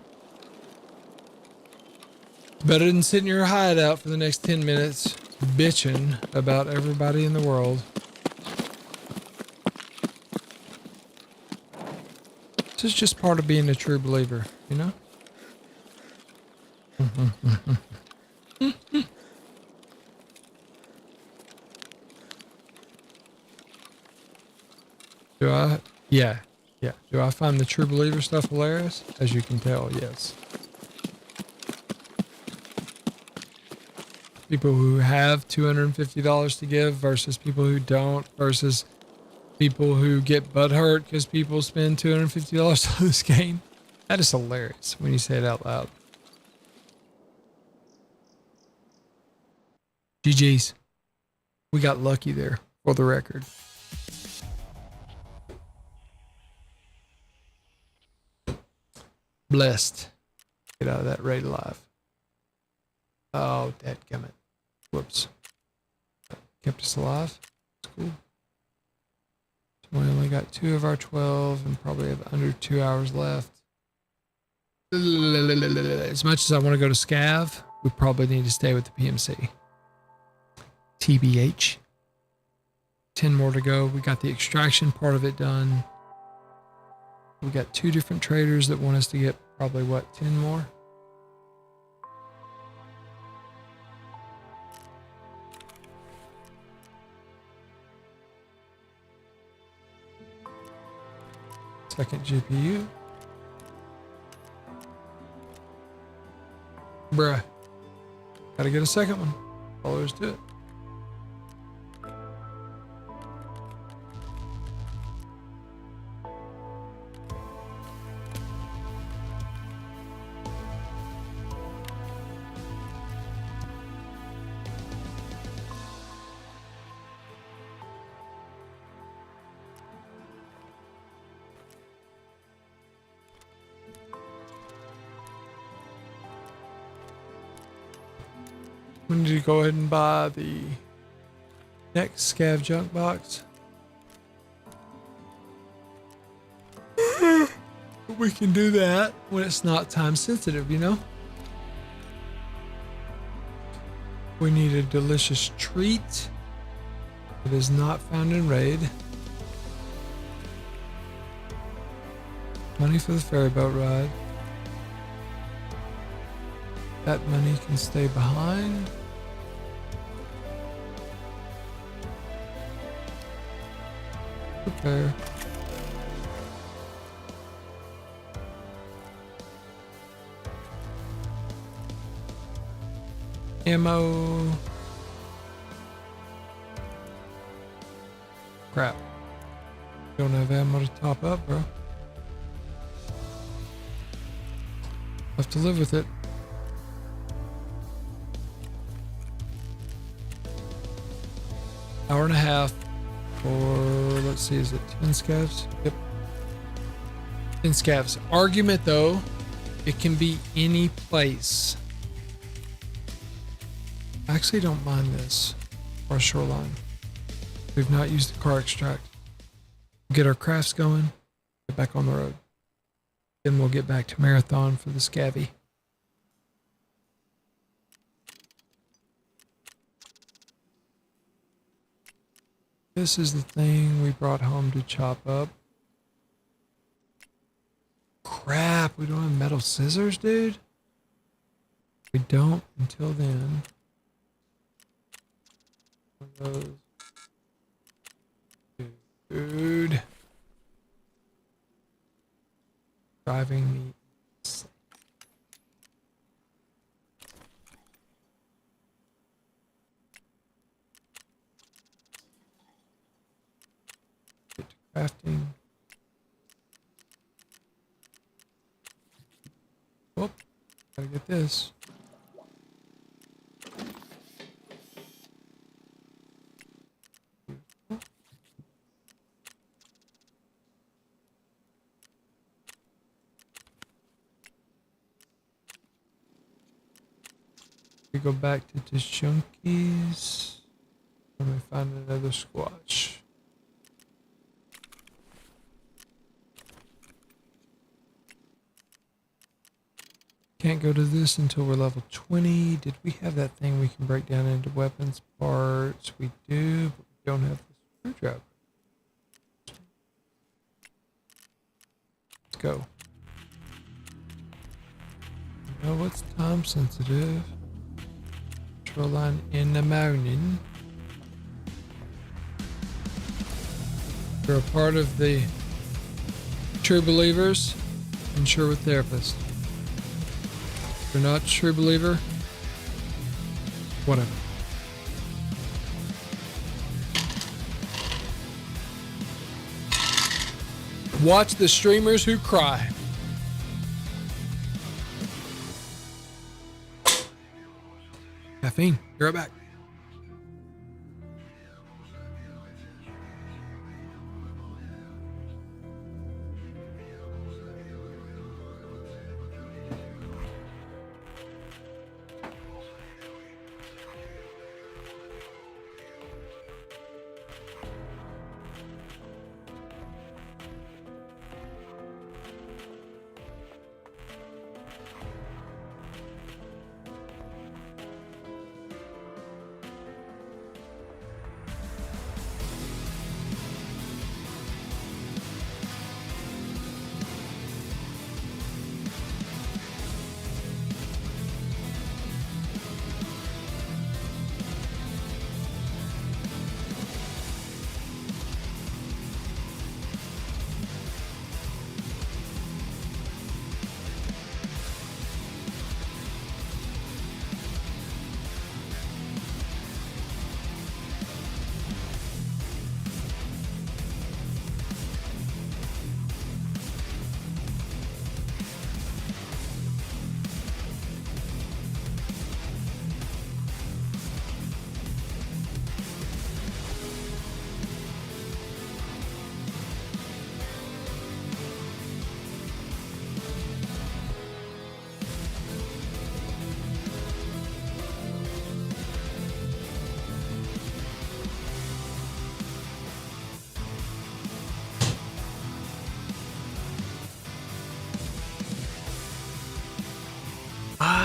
Better than sitting in your hideout for the next 10 minutes bitching about everybody in the world. This is just part of being a true believer, you know? Do I? Yeah. Yeah. Do I find the true believer stuff hilarious? As you can tell, yes. People who have $250 to give versus people who don't versus people who get butthurt because people spend $250 on this game. That is hilarious when you say it out loud. GG's. We got lucky there, for the record. Blessed. Get out of that raid alive. Oh, dadgummit. Whoops. Kept us alive. That's cool. So we only got 2 of our 12 and probably have under 2 hours left. As much as I want to go to Scav, we probably need to stay with the PMC. TBH. 10 more to go. We got the extraction part of it done. We got 2 different traders that want us to get probably, what, 10 more? Second GPU. Bruh. Gotta get a second one. All there is to it. We need to go ahead and buy the next scav junk box. We can do that when it's not time sensitive, you know? We need a delicious treat. It is not found in raid. Money for the ferry boat ride. That money can stay behind. Prepare. Ammo. Crap. Don't have ammo to top up, bro. Have to live with it. Hour and a half for, let's see, is it 10 scavs? Yep. 10 scavs. Argument though, it can be any place. I actually don't mind this. Our shoreline. We've not used the car extract. Get our crafts going, get back on the road. Then we'll get back to Marathon for the scavvy. This is the thing we brought home to chop up. Crap, we don't have metal scissors, dude. We don't until then. One of those. Dude. Driving me insane. Get to crafting. Oh, gotta get this. We go back to Chunkies. Let me find another squatch. Can't go to this until we're level 20. Did we have that thing we can break down into weapons parts? We do, but we don't have the screwdriver. Let's go. You know what's time sensitive? Shoreline in the morning. You're a part of the True Believers and Sherwood Therapist. If you're not a true believer, whatever. Watch the streamers who cry. Caffeine, be right back.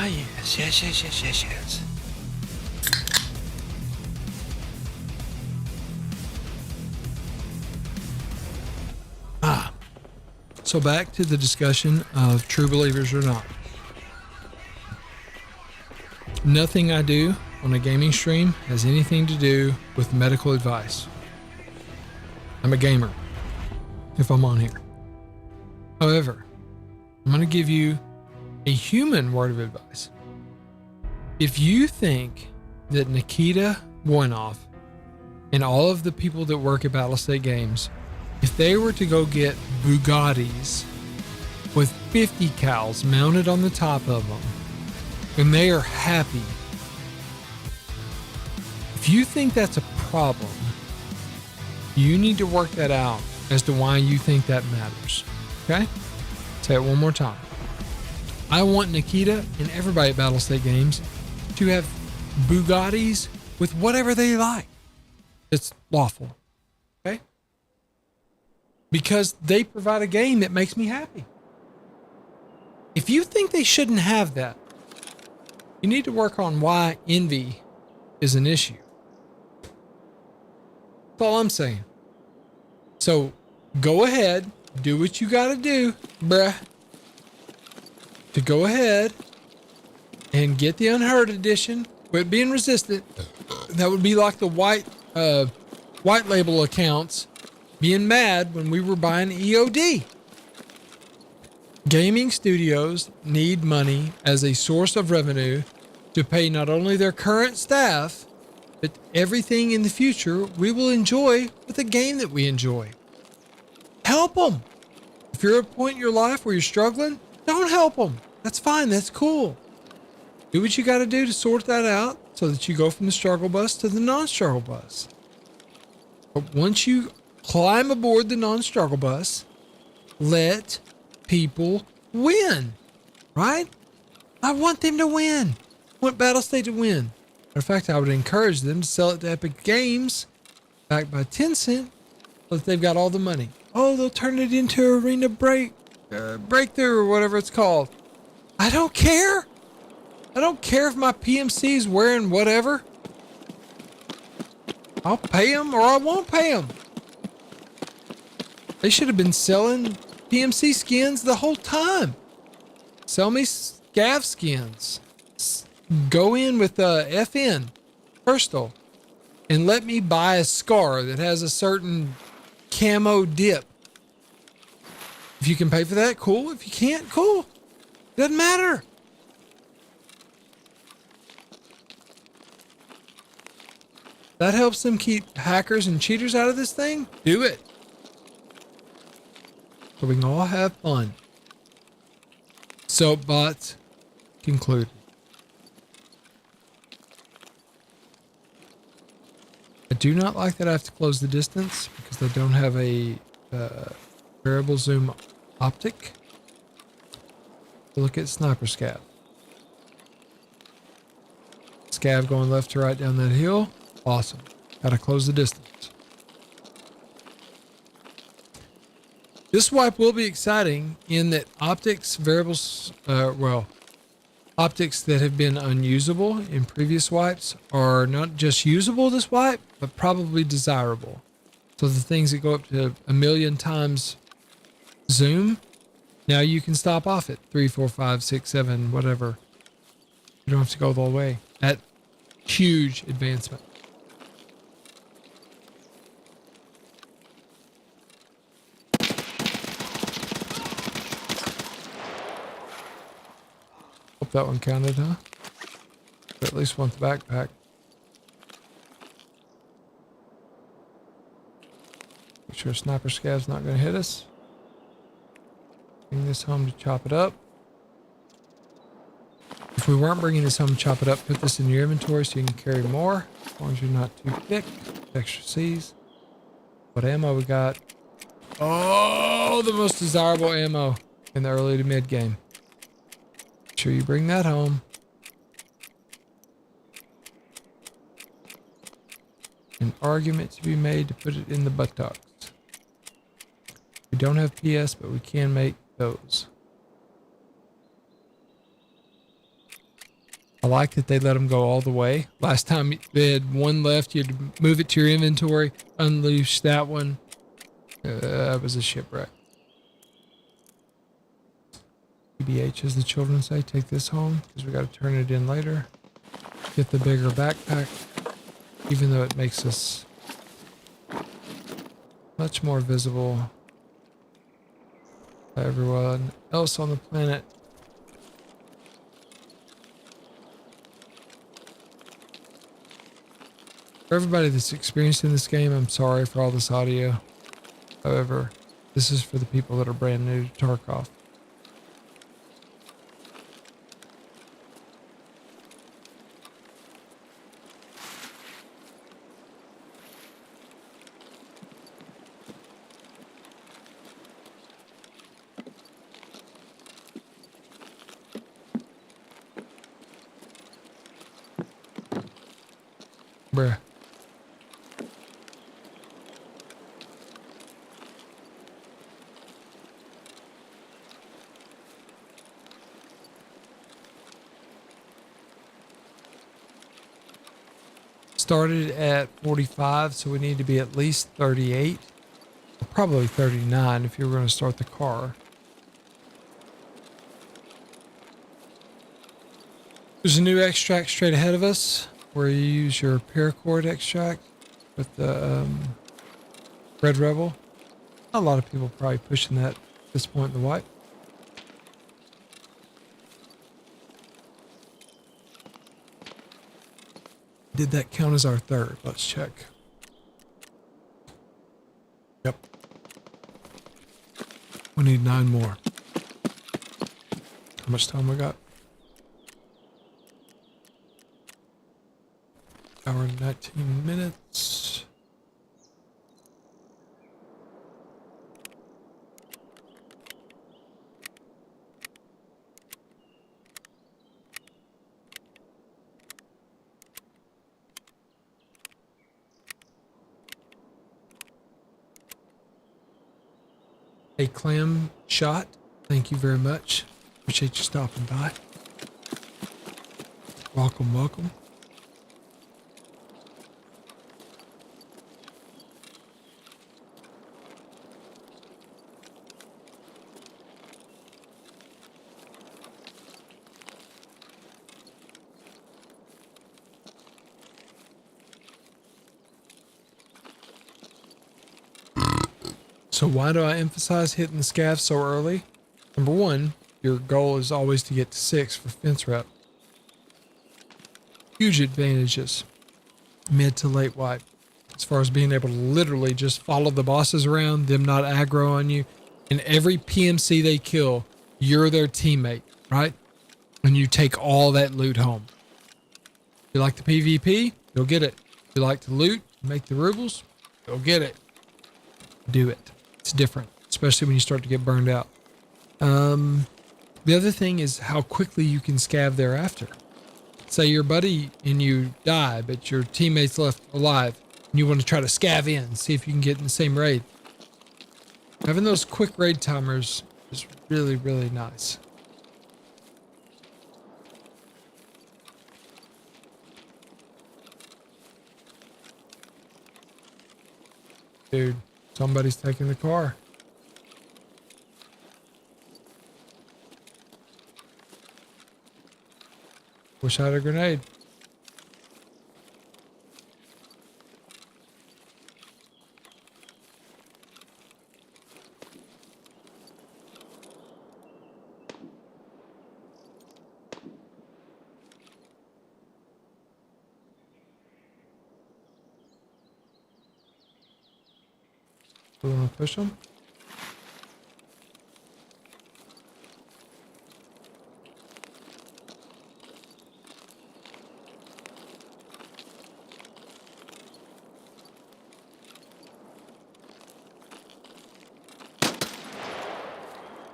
Ah, yes, yes, yes, yes, yes, yes. Ah, so back to the discussion of true believers or not. Nothing I do on a gaming stream has anything to do with medical advice. I'm a gamer if I'm on here. However, I'm going to give you a human word of advice. If you think that Nikita Voinov and all of the people that work at Battlestate Games, if they were to go get Bugattis with 50 cals mounted on the top of them, and they are happy, if you think that's a problem, you need to work that out as to why you think that matters. Okay? Say it one more time. I want Nikita and everybody at Battlestate Games to have Bugattis with whatever they like. It's lawful. Okay? Because they provide a game that makes me happy. If you think they shouldn't have that, you need to work on why envy is an issue. That's all I'm saying. So go ahead, do what you gotta do, bruh, to go ahead and get the Unheard edition. Quit being resistant. That would be like the white label accounts being mad when we were buying EOD. Gaming studios need money as a source of revenue to pay not only their current staff, but everything in the future we will enjoy with the game that we enjoy. Help them. If you're at a point in your life where you're struggling, don't help them. That's fine. That's cool. Do what you got to do to sort that out so that you go from the struggle bus to the non-struggle bus. But once you climb aboard the non-struggle bus, let people win, right? I want them to win. I want Battlestate to win. In fact, I would encourage them to sell it to Epic Games, backed by Tencent, so that they've got all the money. Oh, they'll turn it into Arena Breakthrough or whatever it's called. I don't care. I don't care if my PMC's wearing whatever. I'll pay them or I won't pay them. They should have been selling PMC skins the whole time. Sell me scav skins. Go in with FN, Personal, and let me buy a scar that has a certain camo dip. If you can pay for that, cool. If you can't, cool. Doesn't matter. That helps them keep hackers and cheaters out of this thing. Do it. So we can all have fun. Soapbox concluded. I do not like that I have to close the distance because I don't have a variable zoom optic. Look at sniper scav. Scav going left to right down that hill. Awesome. Gotta close the distance. This wipe will be exciting in that optics variables, optics that have been unusable in previous wipes are not just usable this wipe, but probably desirable. So the things that go up to 1,000,000 times zoom, now you can stop off at 3, 4, 5, 6, 7, whatever. You don't have to go the whole way. That huge advancement. Hope that one counted, huh? Or at least want the backpack. Make sure sniper scav's not going to hit us. Bring this home to chop it up. If we weren't bringing this home to chop it up, put this in your inventory so you can carry more. As long as you're not too thick. Extra C's. What ammo we got? Oh, the most desirable ammo in the early to mid game. Make sure you bring that home. An argument to be made to put it in the buttocks. We don't have PS, but we can make those. I like that they let them go all the way. Last time they had one left, you had to move it to your inventory, unleash that one. That was a shipwreck. TBH, as the children say, take this home because we got to turn it in later. Get the bigger backpack, even though it makes us much more visible to everyone else on the planet. For everybody that's experienced in this game, I'm sorry for all this audio. However, this is for the people that are brand new to Tarkov. Bruh. Started at 45, so we need to be at least 38. Or probably 39 if you were going to start the car. There's a new extract straight ahead of us where you use your paracord extract with the Red Rebel. Not a lot of people probably pushing that at this point in the wipe. Did that count as our third? Let's check. Yep. We need 9 more. How much time we got? Hour and 19 minutes. A clam shot. Thank you very much. Appreciate you stopping by. Welcome, welcome. So why do I emphasize hitting the scav so early? Number one, your goal is always to get to 6 for fence rep. Huge advantages, mid to late wipe, as far as being able to literally just follow the bosses around, them not aggro on you. And every PMC they kill, you're their teammate, right? And you take all that loot home. If you like the PvP, you'll get it. If you like to loot, make the rubles, you'll get it. Do it. It's different, especially when you start to get burned out. The other thing is how quickly you can scav thereafter. Say your buddy and you die, but your teammate's left alive, and you want to try to scav in, see if you can get in the same raid. Having those quick raid timers is really, really nice. Dude, somebody's taking the car. Wish I had a grenade. We want to push them?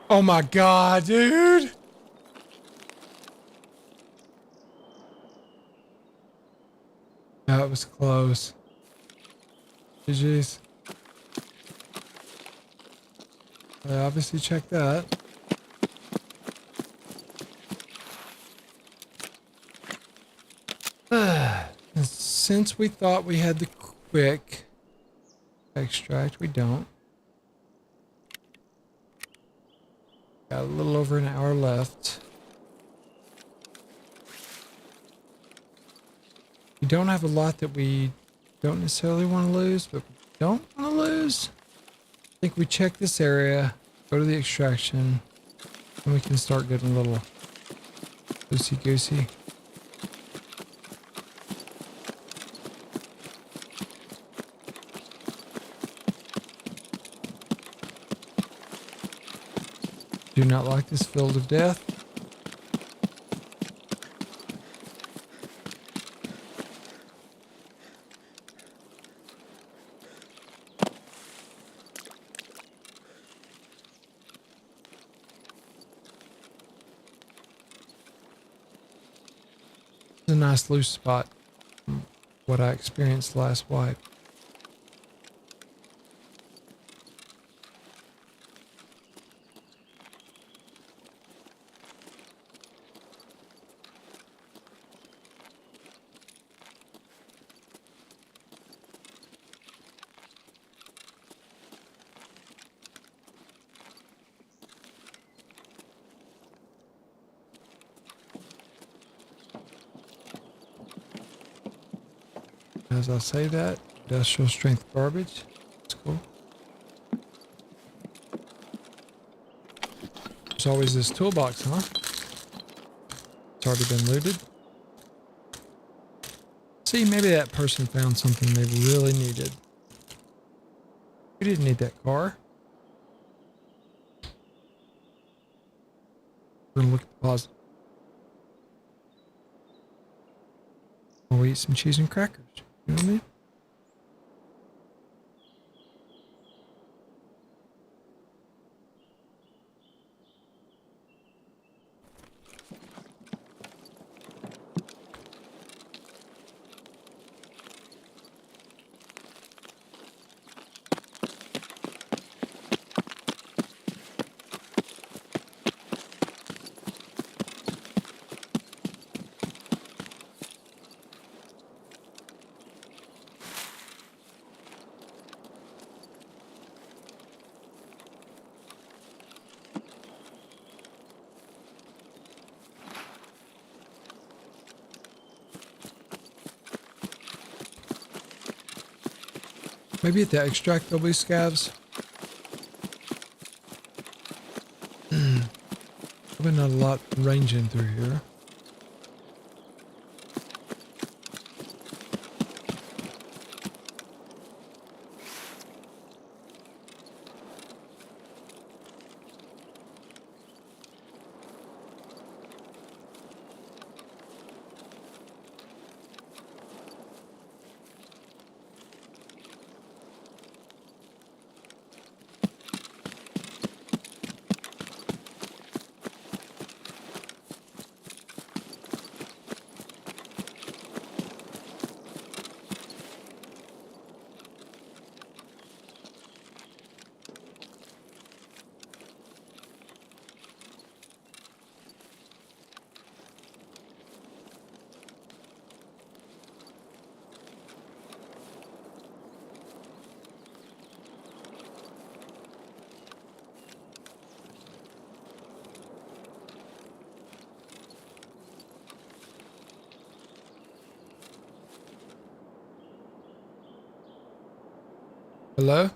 Oh my god, dude! That was close. GG's. I obviously checked that. since we thought we had the quick extract, we don't. Got a little over an hour left. We don't have a lot that we don't necessarily want to lose, but we don't want to lose. I think we check this area, go to the extraction, and we can start getting a little loosey-goosey. Do not like this field of death. It's a nice loose spot from what I experienced last wipe. As I say that, industrial strength garbage. That's cool. There's always this toolbox, huh? It's already been looted. See, maybe that person found something they really needed. We didn't need that car. We're gonna look at the closet. We'll eat some cheese and crackers. You know what I mean? Maybe at the extract there'll be scavs. Probably not a lot ranging through here. Hello?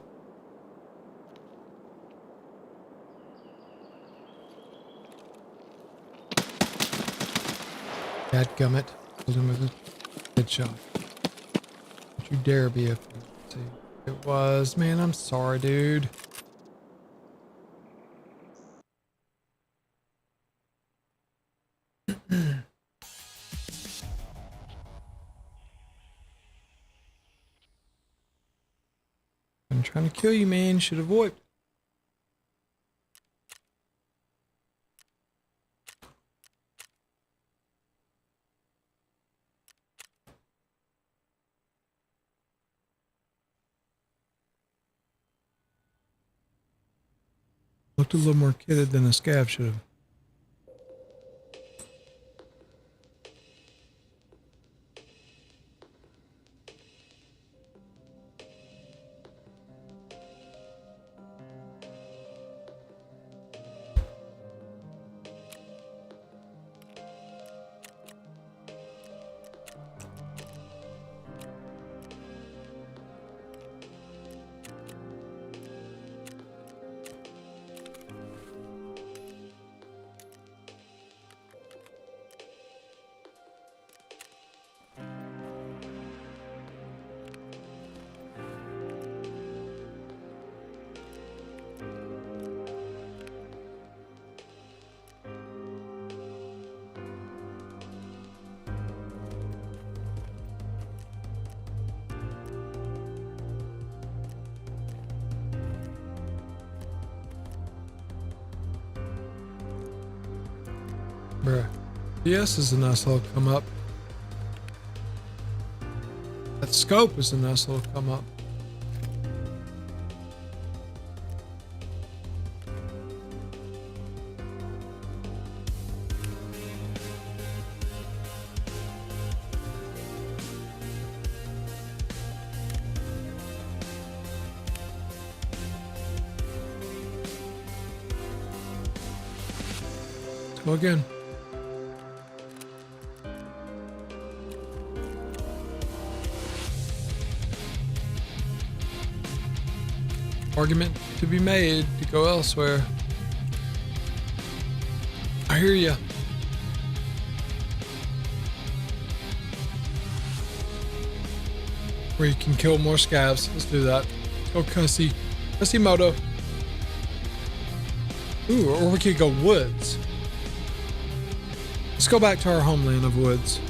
Dadgummit. Killed him with a headshot. Don't you dare be a... See, it was... Man, I'm sorry, dude. I'm trying to kill you, man. Should have wiped. Looked a little more kitted than a scav should have. Bruh. PS is a nice little come up. That scope is a nice little come up. Let's go again. Argument to be made to go elsewhere. I hear ya. Where you can kill more scavs. Let's do that. Go Cussy. Cussy Moto. Ooh, or we could go woods. Let's go back to our homeland of woods.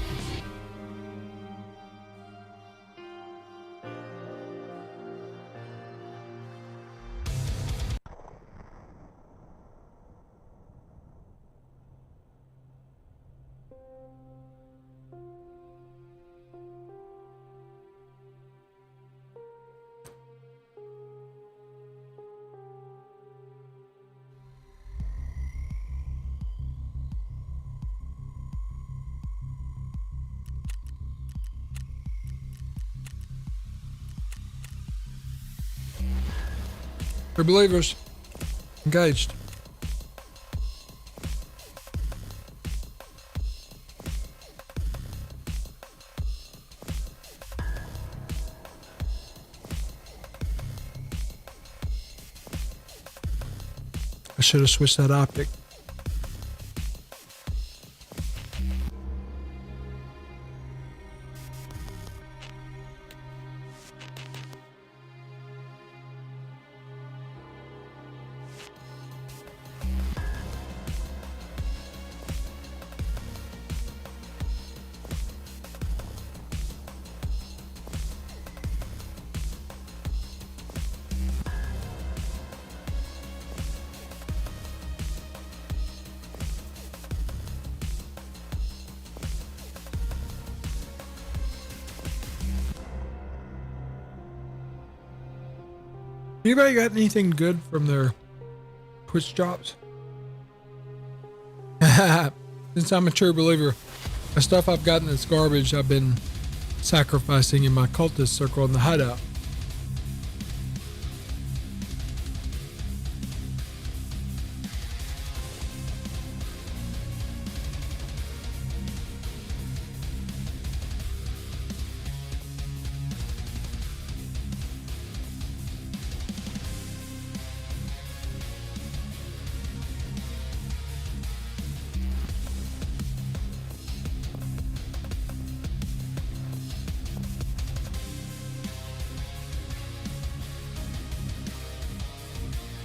We're believers. Engaged. I should have switched that optic. Anybody got anything good from their Twitch drops? Since I'm a true believer, the stuff I've gotten that's garbage, I've been sacrificing in my cultist circle in the hideout.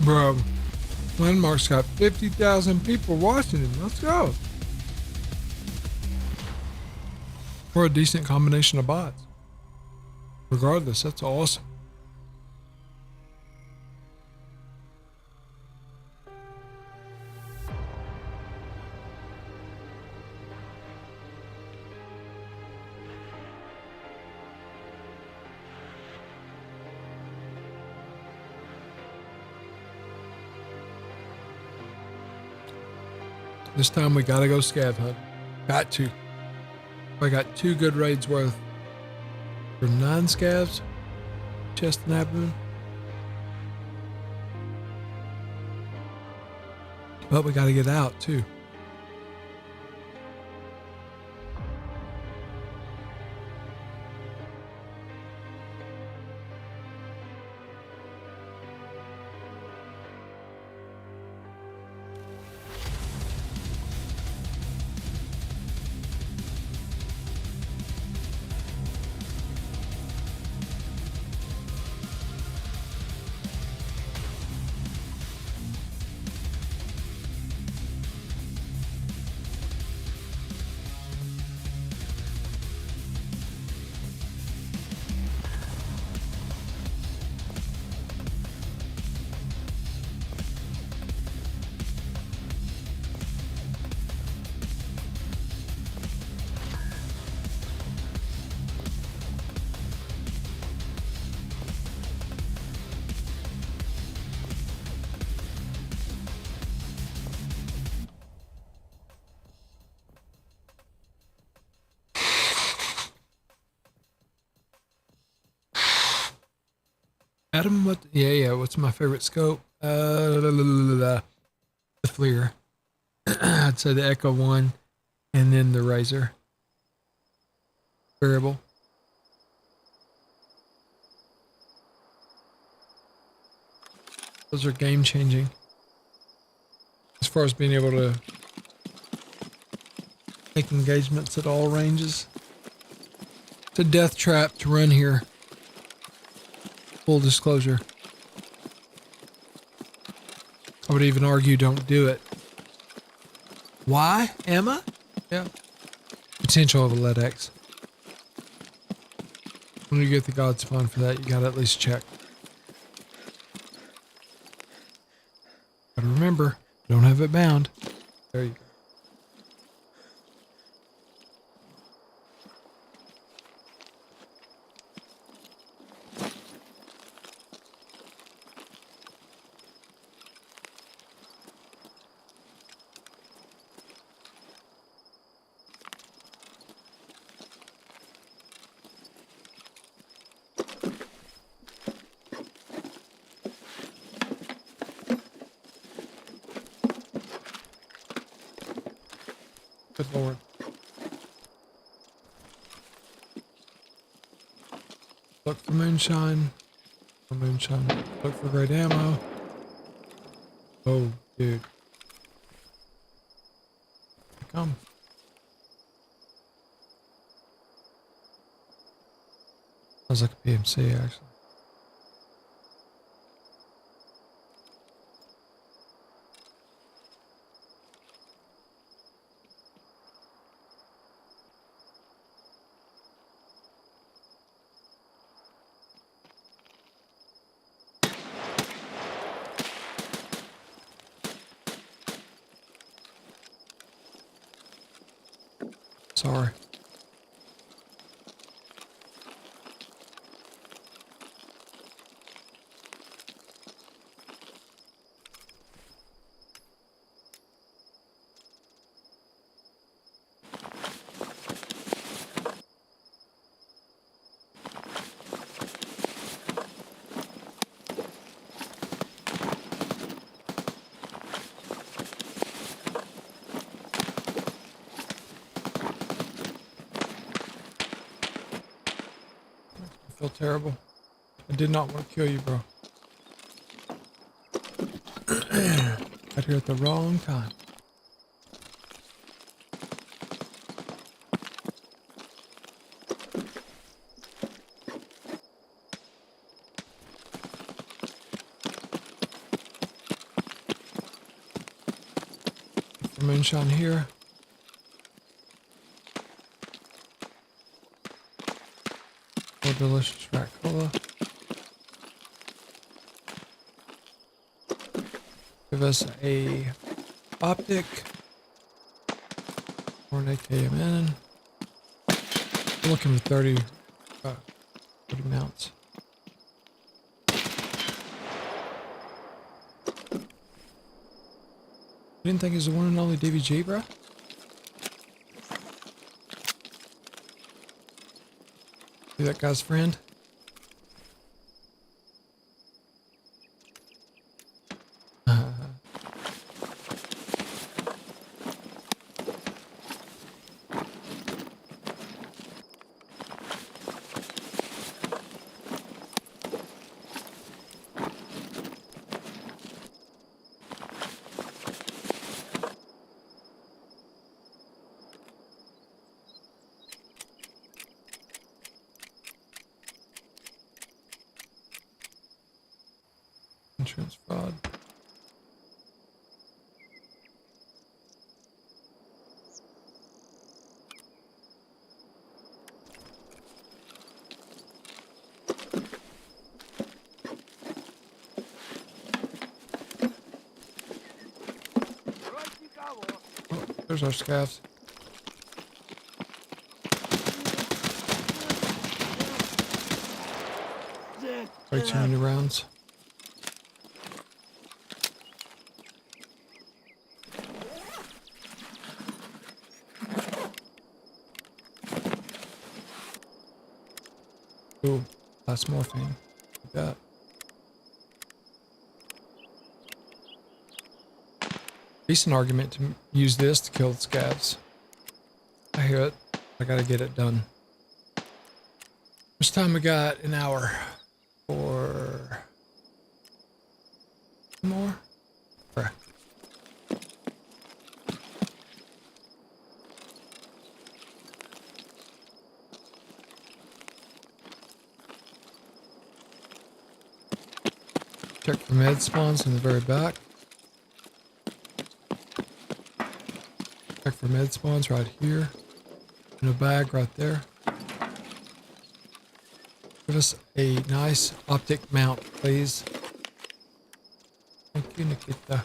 Bro, Landmark's got 50,000 people watching him. Let's go. We're a decent combination of bots. Regardless, that's awesome. This time we gotta go scav hunt. Got to. I got 2 good raids worth for 9 scavs. Chest and abdomen. But we gotta get out too. Adam, what? Yeah. What's my favorite scope? The FLIR. I'd say the Echo One, and then the Razor variable. Those are game changing as far as being able to make engagements at all ranges. It's a death trap to run here. Full disclosure. I would even argue don't do it. Why, Emma? Yeah. Potential of a lead X. When you get the God spawn for that, you gotta at least check. Gotta remember, don't have it bound. There you go. Good Lord. Look for moonshine. For moonshine. Look for great ammo. Oh, dude. Here it comes. Sounds like a PMC, actually. Sorry. I feel terrible. I did not want to kill you, bro. Got here at the wrong time. Moonshine here. More delicious rat cola. Give us a optic or an AKMN. I'm looking for 30 mounts. You didn't think he was the one and only DVG, bro? You that guy's friend? Insurance fraud. Oh, there's our scavs. Way too many rounds. Ooh, that's morphine. Like that. Decent argument to use this to kill the scabs. I hear it. I gotta get it done. Much time we got? An hour. For more? Okay. Check for med spawns in the very back. Check for med spawns right here. In a bag right there. Give us a nice optic mount, please. Thank you, Nikita.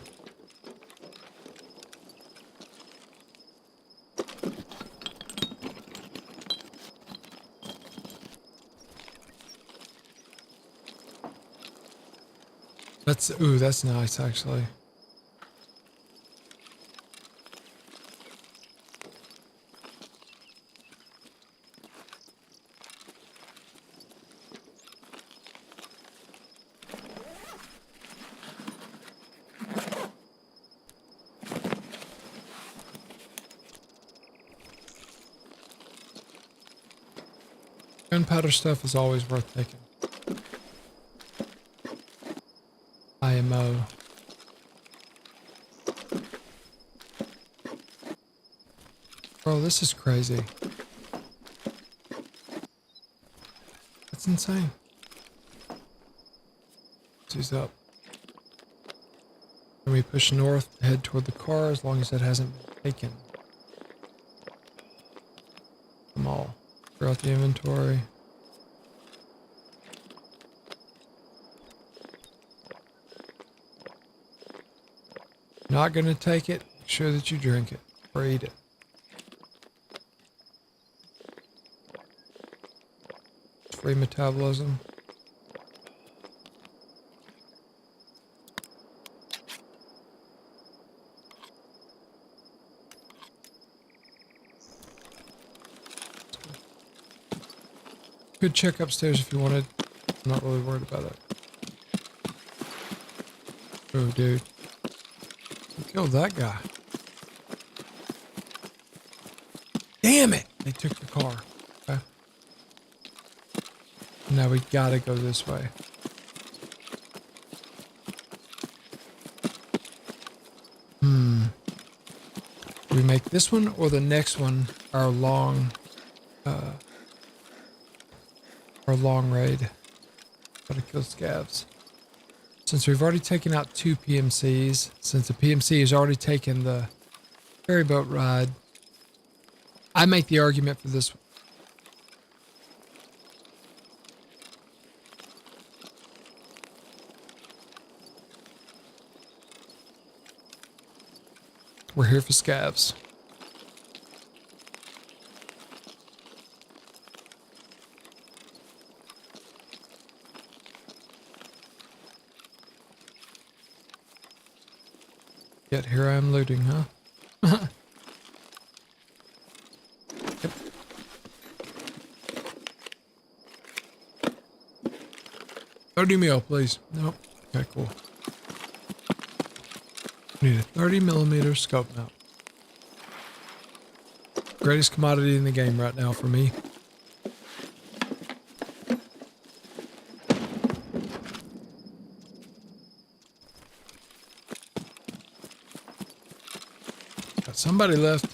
That's nice actually. Gunpowder stuff is always worth taking. IMO. Bro, this is crazy. That's insane. He's up. Can we push north to head toward the car as long as it hasn't been taken? Them all. Throughout the inventory. Not gonna take it. Make sure that you drink it or eat it. Free metabolism. Could check upstairs if you wanted. I'm not really worried about it. Oh, dude. Who killed that guy? Damn it! They took the car. Okay. Now we gotta go this way. Do we make this one or the next one our long raid? Gotta kill scabs. Since we've already taken out 2 PMCs, since the PMC has already taken the ferry boat ride, I make the argument for this one. We're here for scabs. Yet here I am looting, huh? Yep. 30 mil, please. Nope. Okay, cool. Need a 30mm scope mount. Greatest commodity in the game right now for me. Got somebody left. I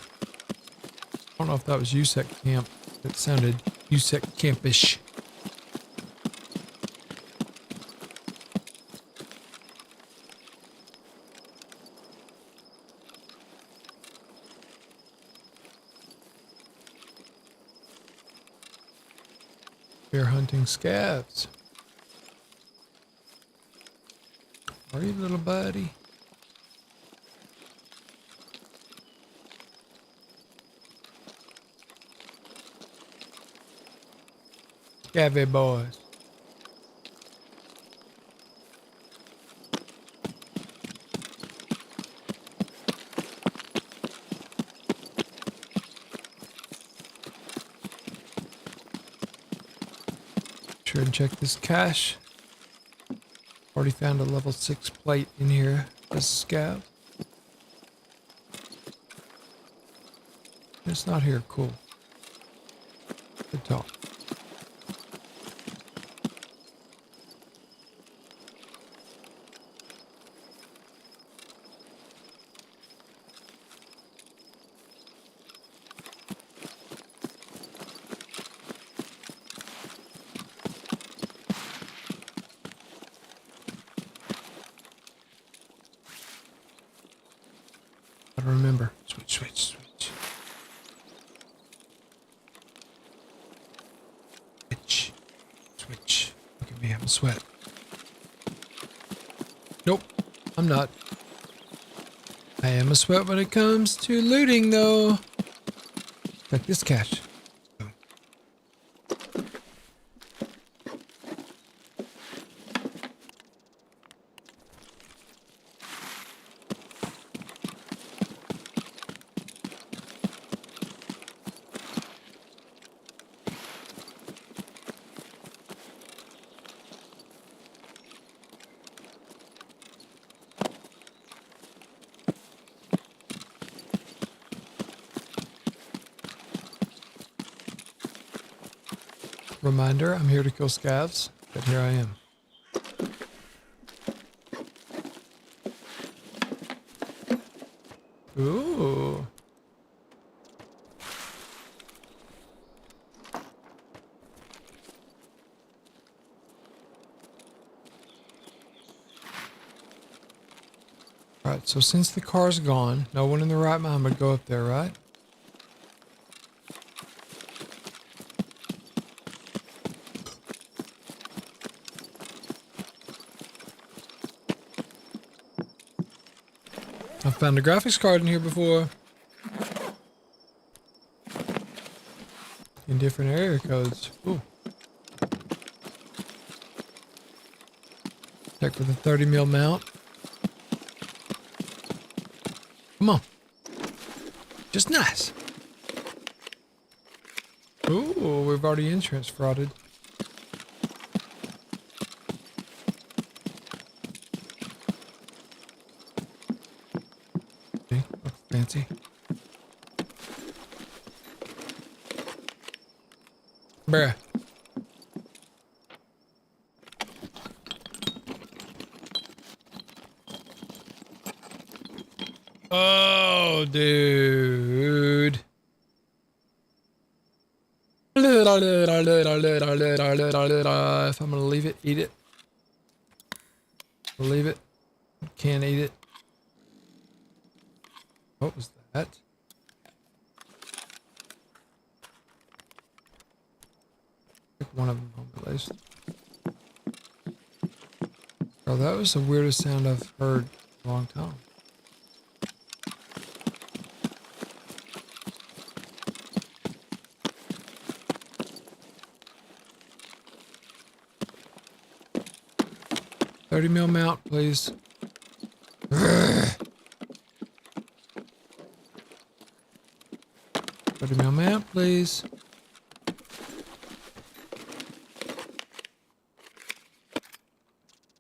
don't know if that was USEC camp. It sounded USEC campish. We're hunting scabs. Are you, little buddy? Scabby boys. Sure and check this cache. Already found a level 6 plate in here. This scab. It's not here. Cool. Good talk. Gotta remember. Switch. Switch. Look at me, I'm a sweat. Nope, I'm not. I am a sweat when it comes to looting, though. Like this cache. Reminder, I'm here to kill scavs, but here I am. Ooh. Alright, so since the car's gone, no one in their right mind would go up there, right? I found a graphics card in here before. In different area codes. Ooh. Check for the 30mm mount. Come on. Just nice. Ooh, we've already insurance frauded. Okay, looks fancy. Bruh. Oh, dude. If I'm gonna leave it, eat it. Leave it. Can't eat it. What was that? Took one of them home at least. Oh, that was the weirdest sound I've heard in a long time. $30mm mount, please. 30mm mount, please.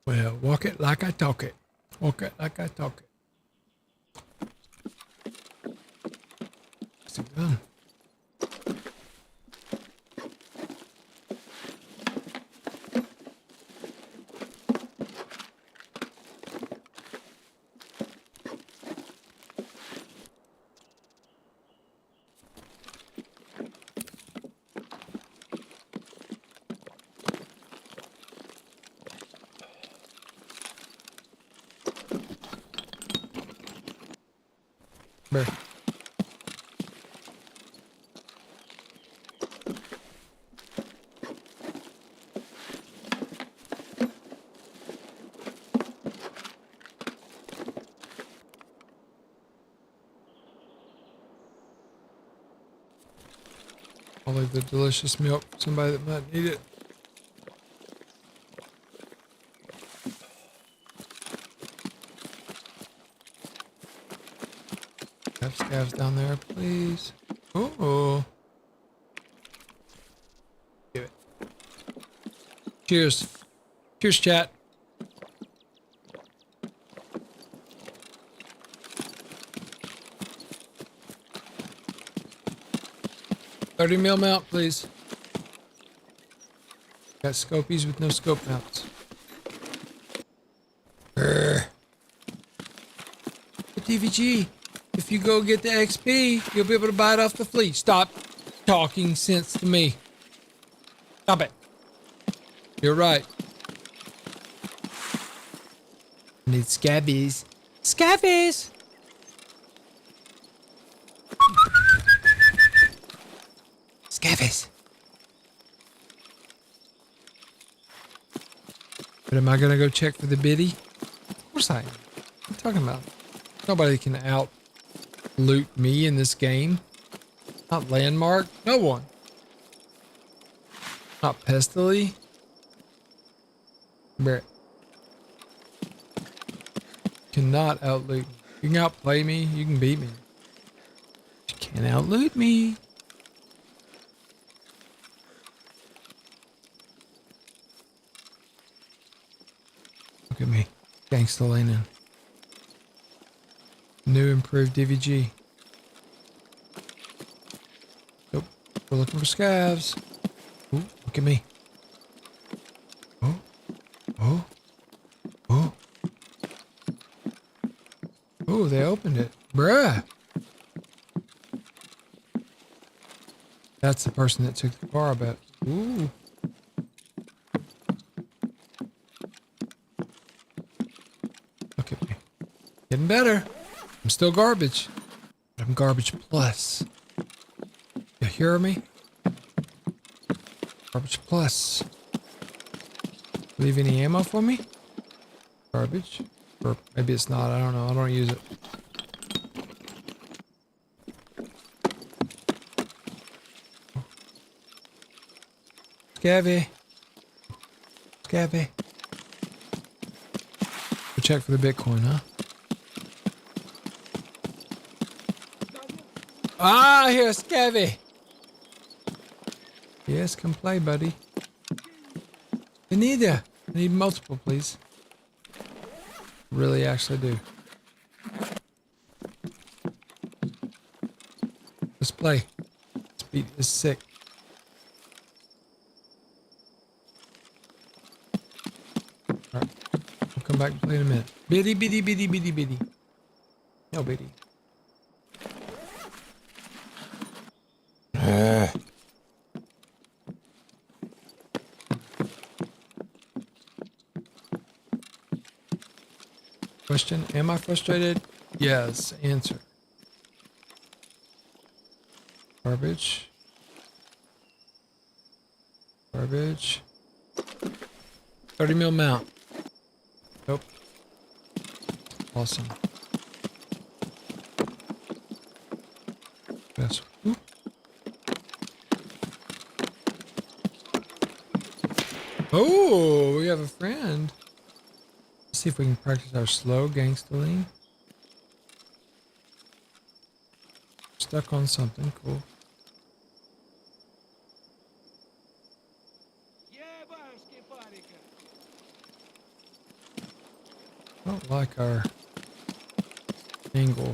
Well, walk it like I talk it. Walk it like I talk it. It's a gun. Bear. I'll leave the delicious milk for somebody that might need it. Have scavs down there, please. Oh. Give it. Cheers. Cheers, chat. 30 mil mount, please. Got scopies with no scope mounts. Grr. The DVG. If you go get the XP, you'll be able to buy it off the fleet. Stop talking sense to me. Stop it. You're right. I need scabbies. Scabbies! Scabbies. But am I going to go check for the biddy? Of course I am. What are you talking about? Nobody can out loot me in this game. Not Landmark. No one. Not Pestily. Brett. Cannot out loot me. You can outplay me. You can beat me. You can't out loot me. Look at me. Gangsta leaning. New improved DVG. Nope. We're looking for scavs. Ooh, look at me. Oh. Oh. Oh. Oh, they opened it. Bruh. That's the person that took the car, I bet. Ooh. Look at me. Getting better. I'm still garbage. But I'm garbage plus. You hear me? Garbage plus. Leave any ammo for me? Garbage. Or maybe it's not. I don't know. I don't use it. Scabby. Scabby. Go check for the Bitcoin, huh? Ah, here, Scabby. Yes, come play, buddy. I need you. I need multiple, please. Really, actually do. Let's play. This beat is sick. Alright. We'll come back and play in a minute. Biddy, biddy, biddy, biddy, biddy. No biddy. Question, am I frustrated? Yes, answer. Garbage. Garbage. 30 mil mount. Nope. Awesome. Yes. Ooh. Oh, we have a friend. Let's see if we can practice our slow gangsterling. Stuck on something cool. I don't like our angle.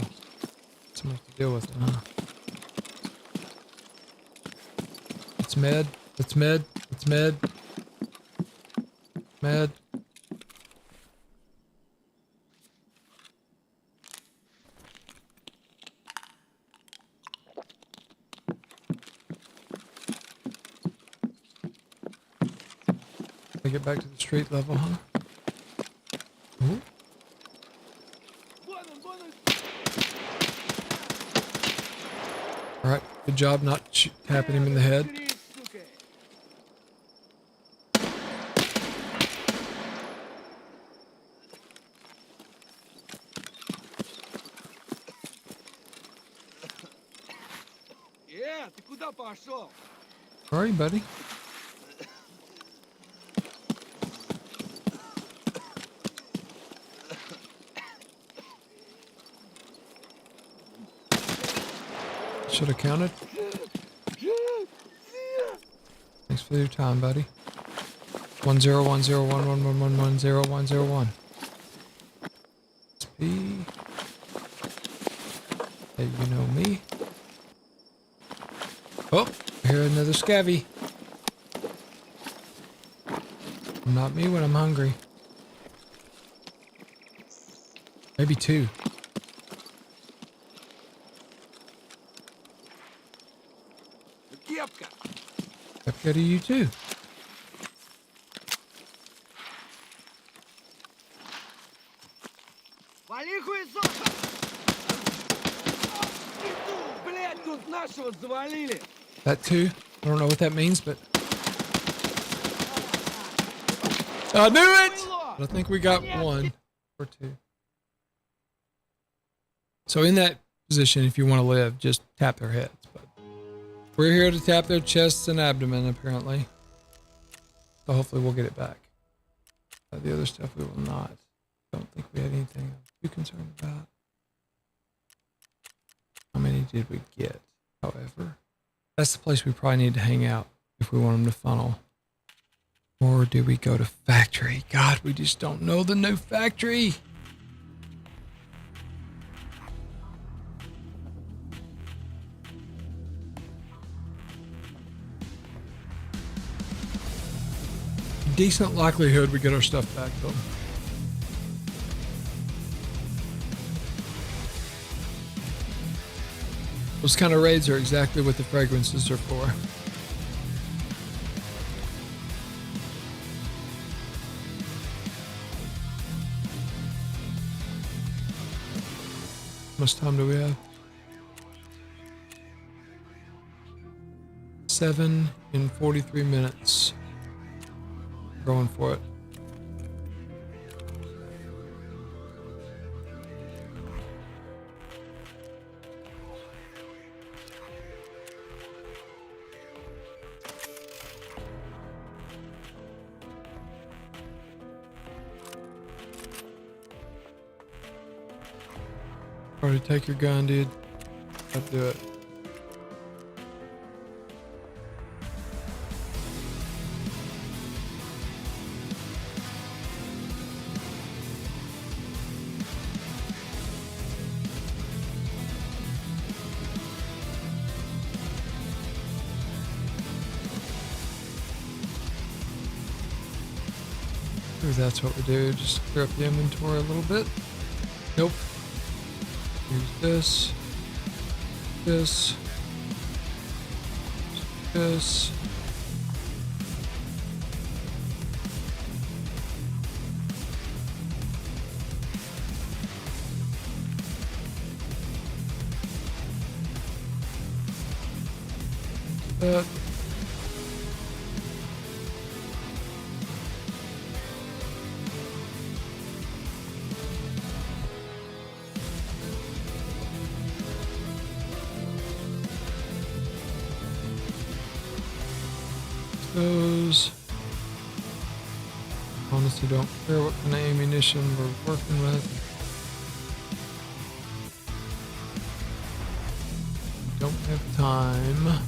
So much to deal with it, huh? It's med. It's med. It's med. Med. I get back to the street level, huh? Ooh. Alright, good job not tapping him in the head. Where are you, buddy? Should have counted. Thanks for your time, buddy. 101011111001. SP. Hey, you know me. Oh. I hear another scabby. Not me when I'm hungry. Maybe two. Kepka to you too. That too. I don't know what that means, but I knew it! But I think we got one or two. So in that position, if you want to live, just tap their heads. But we're here to tap their chests and abdomen, apparently. So hopefully we'll get it back. The other stuff we will not. Don't think we had anything I'm too concerned about. How many did we get, however? That's the place we probably need to hang out if we want them to funnel. Or do we go to factory? God, we just don't know the new factory. Decent likelihood we get our stuff back though. Those kind of raids are exactly what the fragrances are for. How much time do we have? 7 in 43 minutes. Going for it. Already take your gun, dude. Let's do it. Maybe that's what we do. Just clear up the inventory a little bit. Nope. Use this. This. This. That. Those. Honestly, don't care what kind of ammunition we're working with. Don't have time.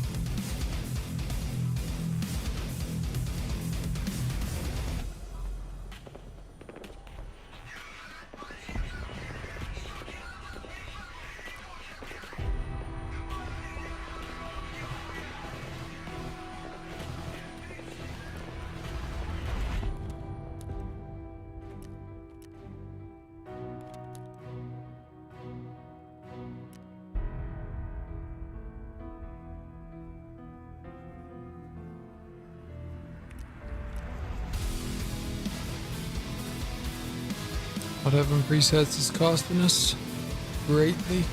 What having presets is costing us greatly.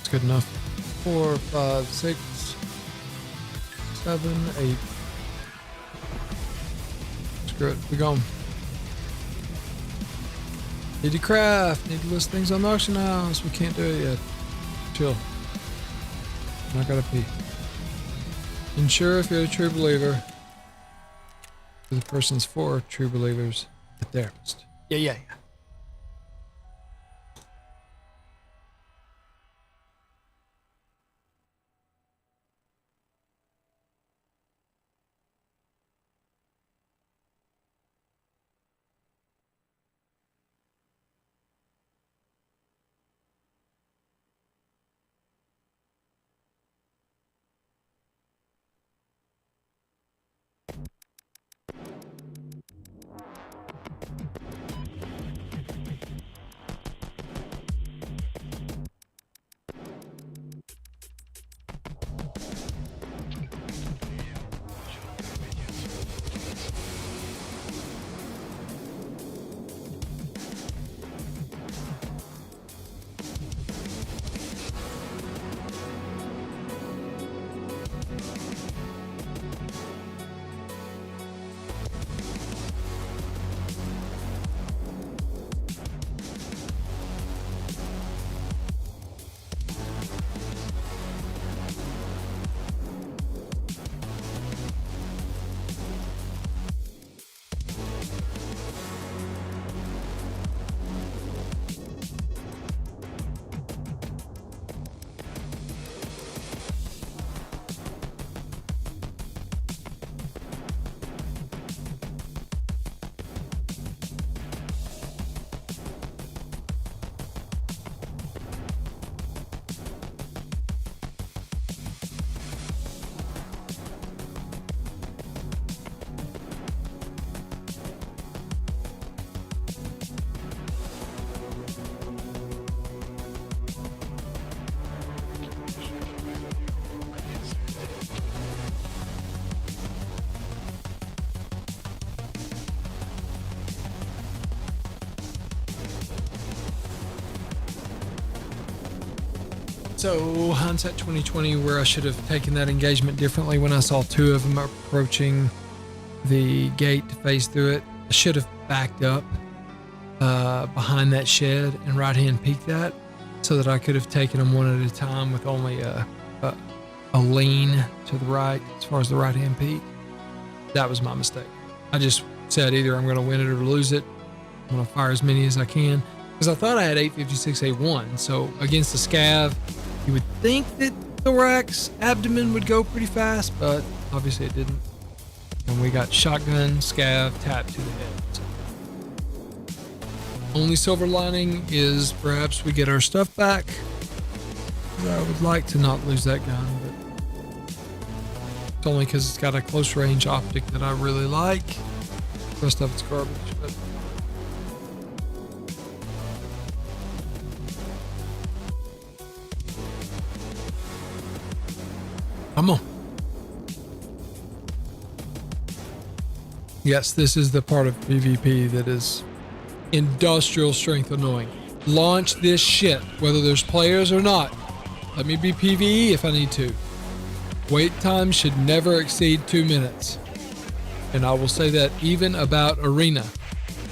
It's good enough. 4, 5, 6, 7, 8. Screw it, we're gone. Need to craft, need to list things on the auction house. We can't do it yet. Chill. I gotta pee. Ensure if you're a true believer. The person's for true believers. A therapist. Yeah. So hindsight 2020, where I should have taken that engagement differently when I saw two of them approaching the gate to phase through it. I should have backed up behind that shed and right hand peeked that so that I could have taken them one at a time with only a lean to the right as far as the right hand peek. That was my mistake. I just said either I'm going to win it or lose it. I'm going to fire as many as I can because I thought I had 856A1. So against the scav, you would think that thorax, abdomen would go pretty fast, but obviously it didn't. And we got shotgun, scav, tap to the head. So. Only silver lining is perhaps we get our stuff back. I would like to not lose that gun, but it's only because it's got a close range optic that I really like. The rest of it's garbage, but come on. Yes, this is the part of PvP that is industrial strength annoying. Launch this shit, whether there's players or not. Let me be PvE if I need to. Wait time should never exceed 2 minutes. And I will say that even about Arena.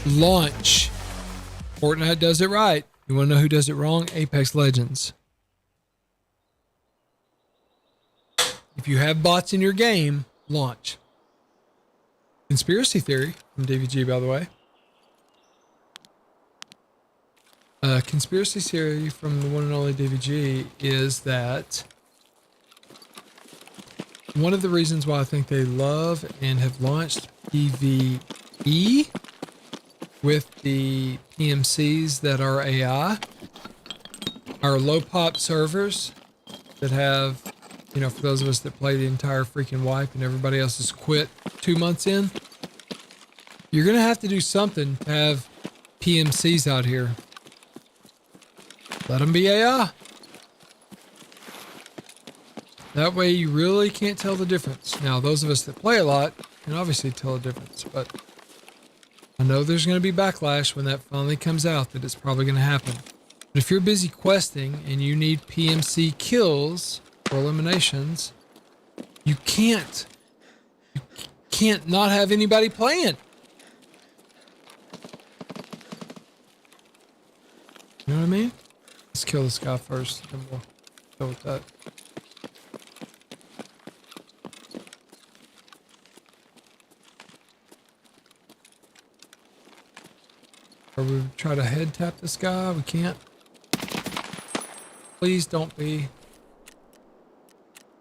Launch. Fortnite does it right. You want to know who does it wrong? Apex Legends. If you have bots in your game, launch. Conspiracy theory from DVG, by the way. Conspiracy theory from the one and only DVG is that one of the reasons why I think they love and have launched PvE with the PMCs that are AI are low pop servers that have, you know, for those of us that play the entire freaking wipe and everybody else has quit 2 months in, you're going to have to do something to have PMCs out here. Let them be AI. That way you really can't tell the difference. Now, those of us that play a lot can obviously tell the difference, but I know there's going to be backlash when that finally comes out that it's probably going to happen. But if you're busy questing and you need PMC kills or eliminations, you can't not have anybody playing. You know what I mean? Let's kill this guy first, then we'll go with that. Or we try to head tap this guy. We can't. Please don't be.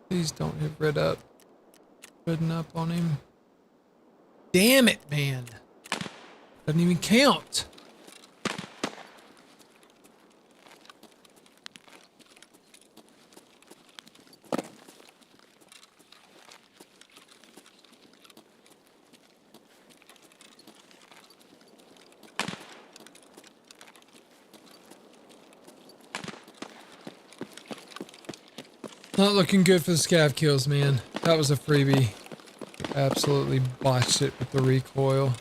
Please don't hit ridden up on him. Damn it, man. Doesn't even count. Not looking good for the scav kills, man. That was a freebie. Absolutely botched it with the recoil.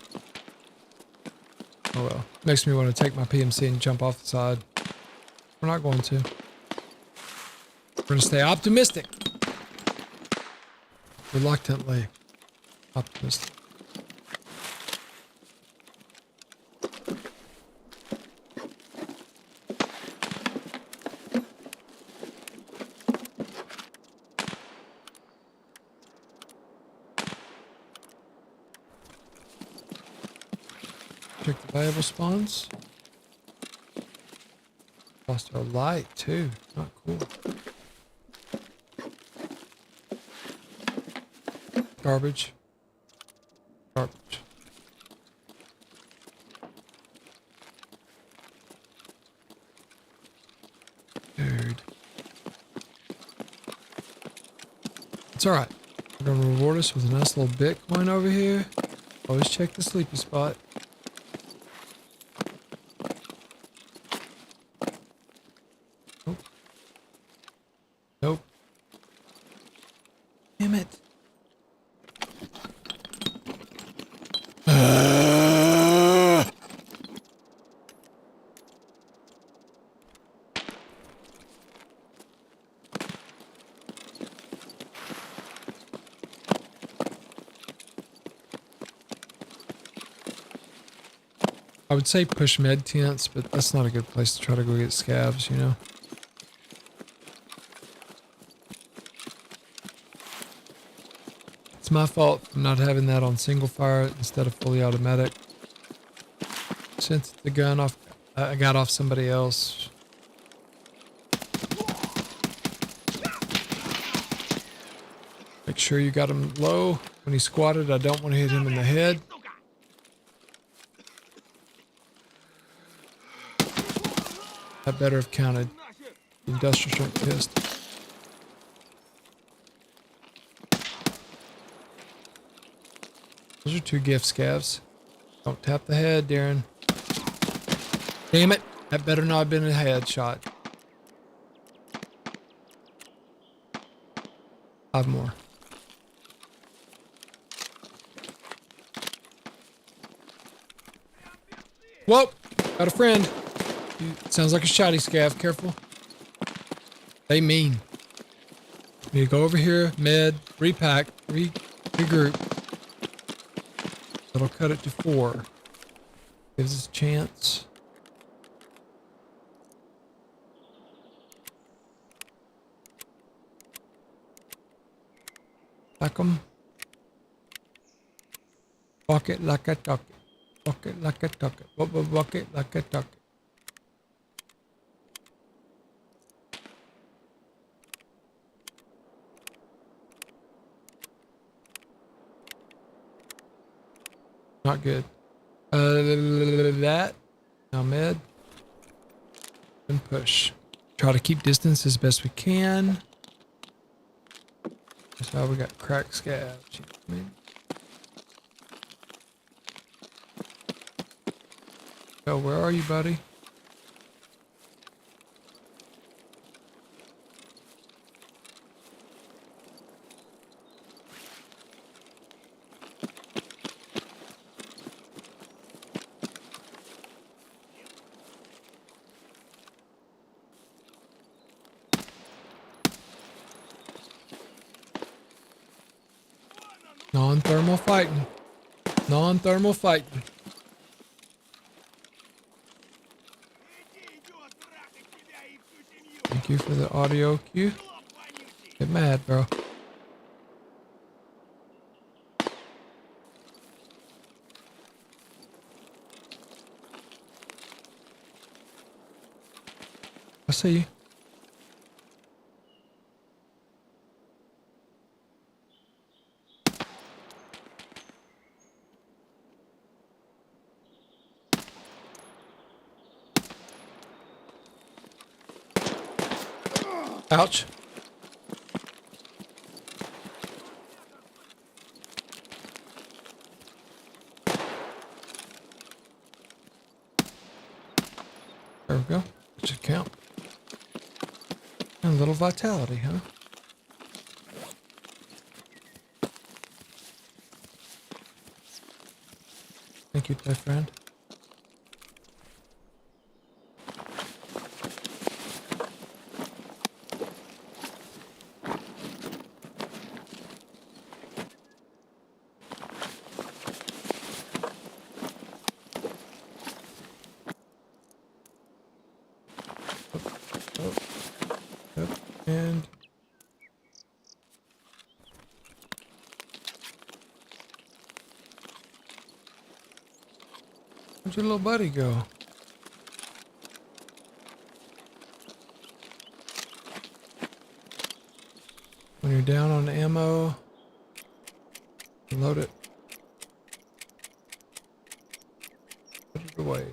Oh well. Makes me want to take my PMC and jump off the side. We're not going to. We're going to stay optimistic. Reluctantly optimistic. Check the valuable spawns. Lost our light too. Not cool. Garbage. Garbage. Dude. It's alright. They're gonna reward us with a nice little Bitcoin over here. Always check the sleepy spot. Nope. Damn it. I would say push med tents, but that's not a good place to try to go get scavs, you know? It's my fault for not having that on single fire instead of fully automatic. Since the gun off, I got off somebody else. Make sure you got him low. When he squatted, I don't want to hit him in the head. I better have counted. The industrial strength pistol. Those are 2 gift scavs. Don't tap the head, Darren. Damn it. That better not have been a headshot. 5 more. Whoa! Got a friend. Sounds like a shotty scav. Careful. They mean. We go over here, med, repack, regroup. That'll cut it to 4. Gives us a chance. Pack 'em. Walk it like I talk it. Walk it like I talk it. Walk it like I talk it. Not good. That. Now med. And push. Try to keep distance as best we can. That's how we got crack scabs. You know what I mean? Oh, where are you, buddy? Non-thermal fighting. Non-thermal fighting. Thank you for the audio cue. Get mad, bro. I see you. Ouch. There we go. That should count. And a little vitality, huh? Thank you, my friend. And where'd your little buddy go? When you're down on ammo, load it. Put it away.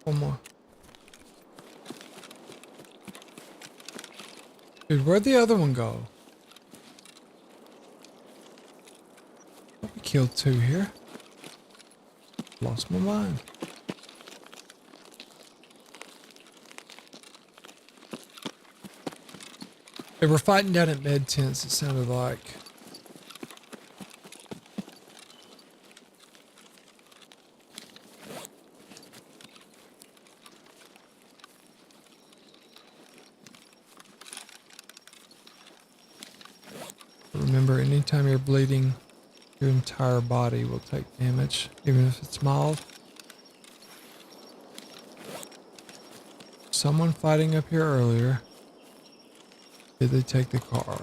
One more. Dude, where'd the other one go? We killed 2 here. Lost my mind. They were fighting down at med tents, it sounded like. Remember, anytime you're bleeding, your entire body will take damage, even if it's mild. Someone fighting up here earlier. Did they take the car?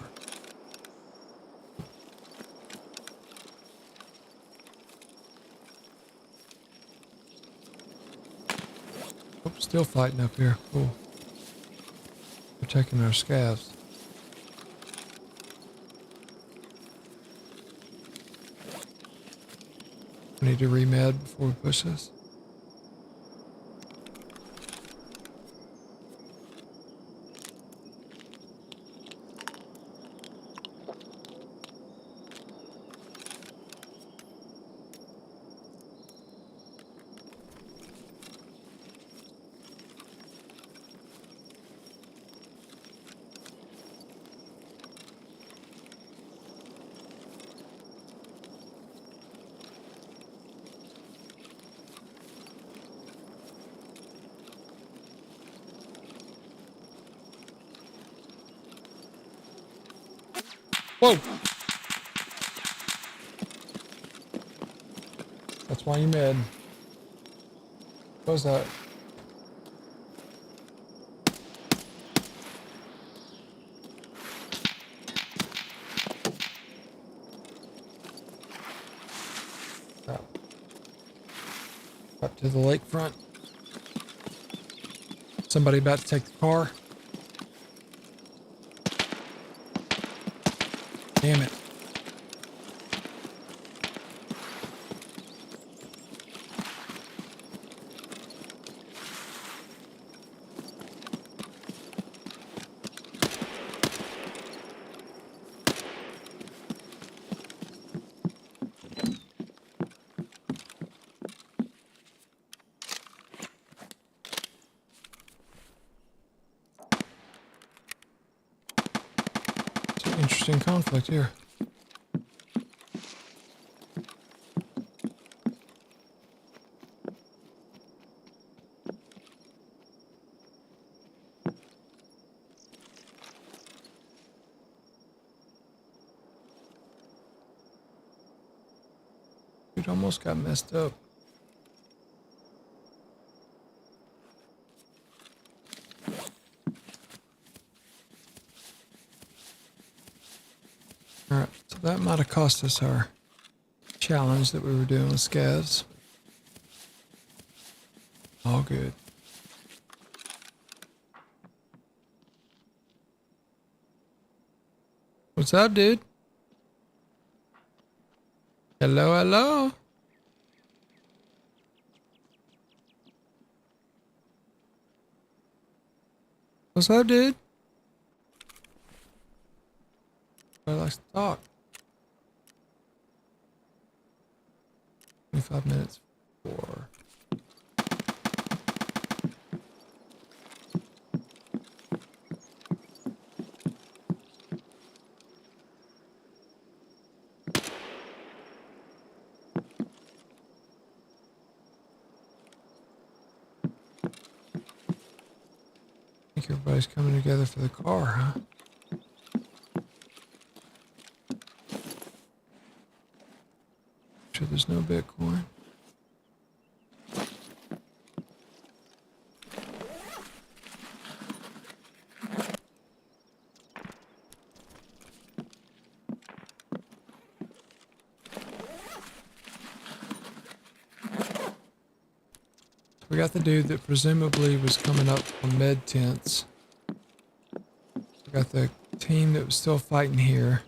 Oh, still fighting up here. Cool. Protecting our scavs. We need to remed before we push this. Whoa! That's why you med. What was that? Oh. Up to the lakefront. Somebody about to take the car. Damn it. It's an interesting conflict here. It almost got messed up. Alright, so that might have cost us our challenge that we were doing with scavs. All good. What's up, dude? Hello, hello. What's up, dude? Everybody likes to talk. 25 minutes for. I think everybody's coming together for the car, huh? Sure there's no Bitcoin. We got the dude that presumably was coming up from med tents. We got the team that was still fighting here.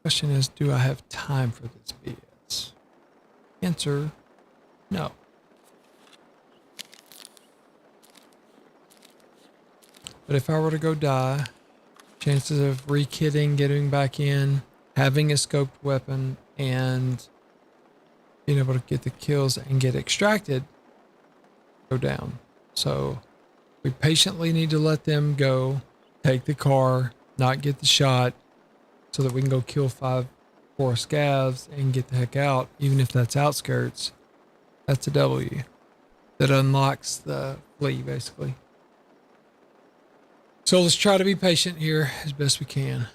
Question is, do I have time for this BS? Answer, no. But if I were to go die, chances of re-kitting, getting back in, having a scoped weapon, and being able to get the kills and get extracted go down. So We patiently need to let them go, take the car, not get the shot, so that we can go kill 4 scavs and get the heck out, even if that's outskirts. That's a W. That unlocks the flea, basically. So let's try to be patient here as best we can.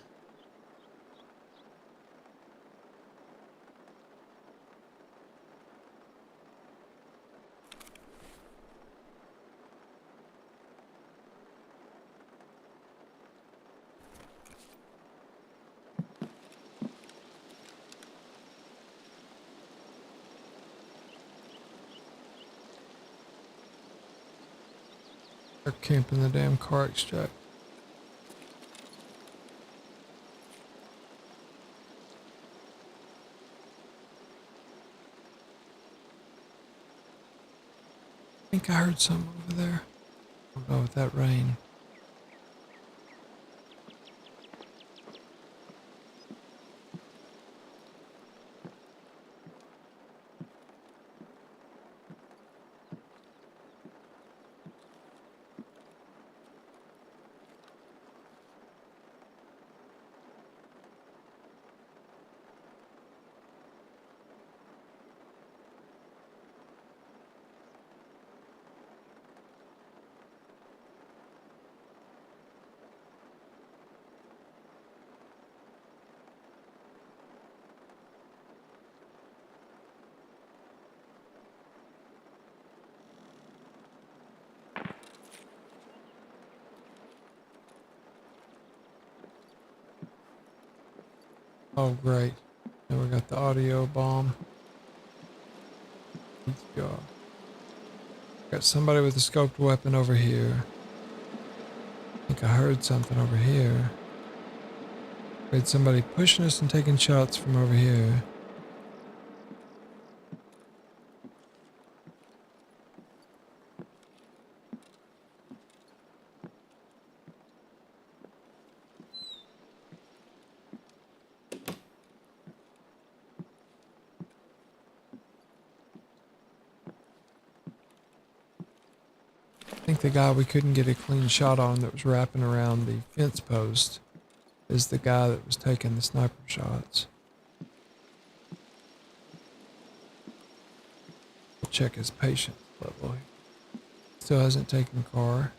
They're camping the damn car extract. I think I heard something over there. I don't know with that rain. Oh, great. Now we got the audio bomb. Let's go. Got somebody with a scoped weapon over here. I think I heard something over here. We had somebody pushing us and taking shots from over here. I think the guy we couldn't get a clean shot on that was wrapping around the fence post is the guy that was taking the sniper shots. We'll check his patience level. Still hasn't taken car.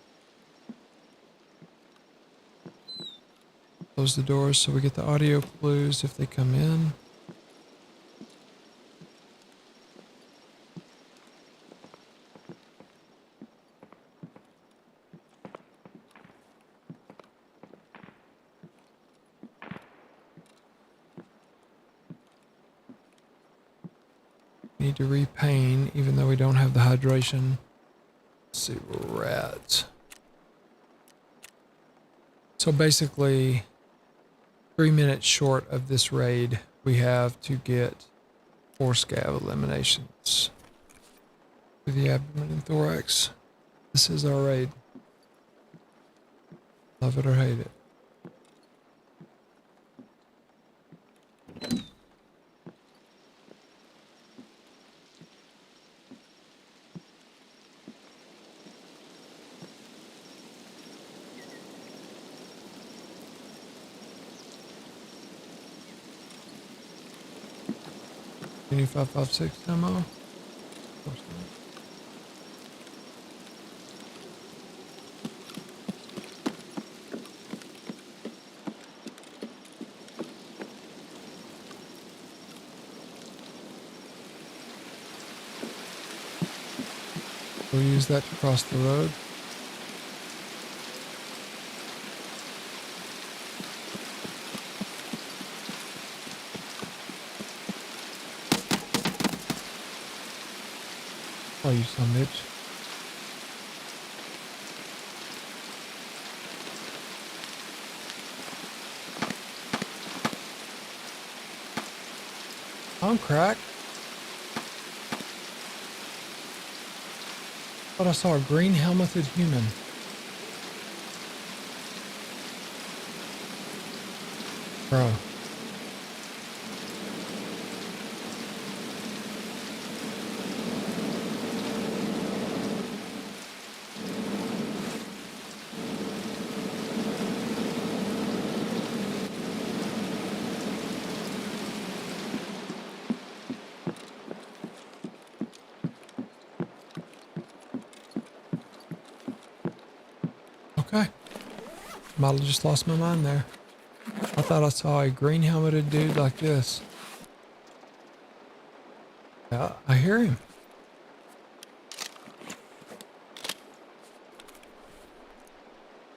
Close the doors so we get the audio clues if they come in. Need to repaint even though we don't have the hydration. Let's see where we're at. So basically 3 minutes short of this raid we have to get 4 scav eliminations to the abdomen and thorax. This is our raid. Love it or hate it. Any 5.56 ammo? Of course not. We'll use that to cross the road. Oh, you son of a bitch. I'm cracked. Thought I saw a green helmeted human. Bro. Okay. Might have just lost my mind there. I thought I saw a green helmeted dude like this. Yeah, I hear him.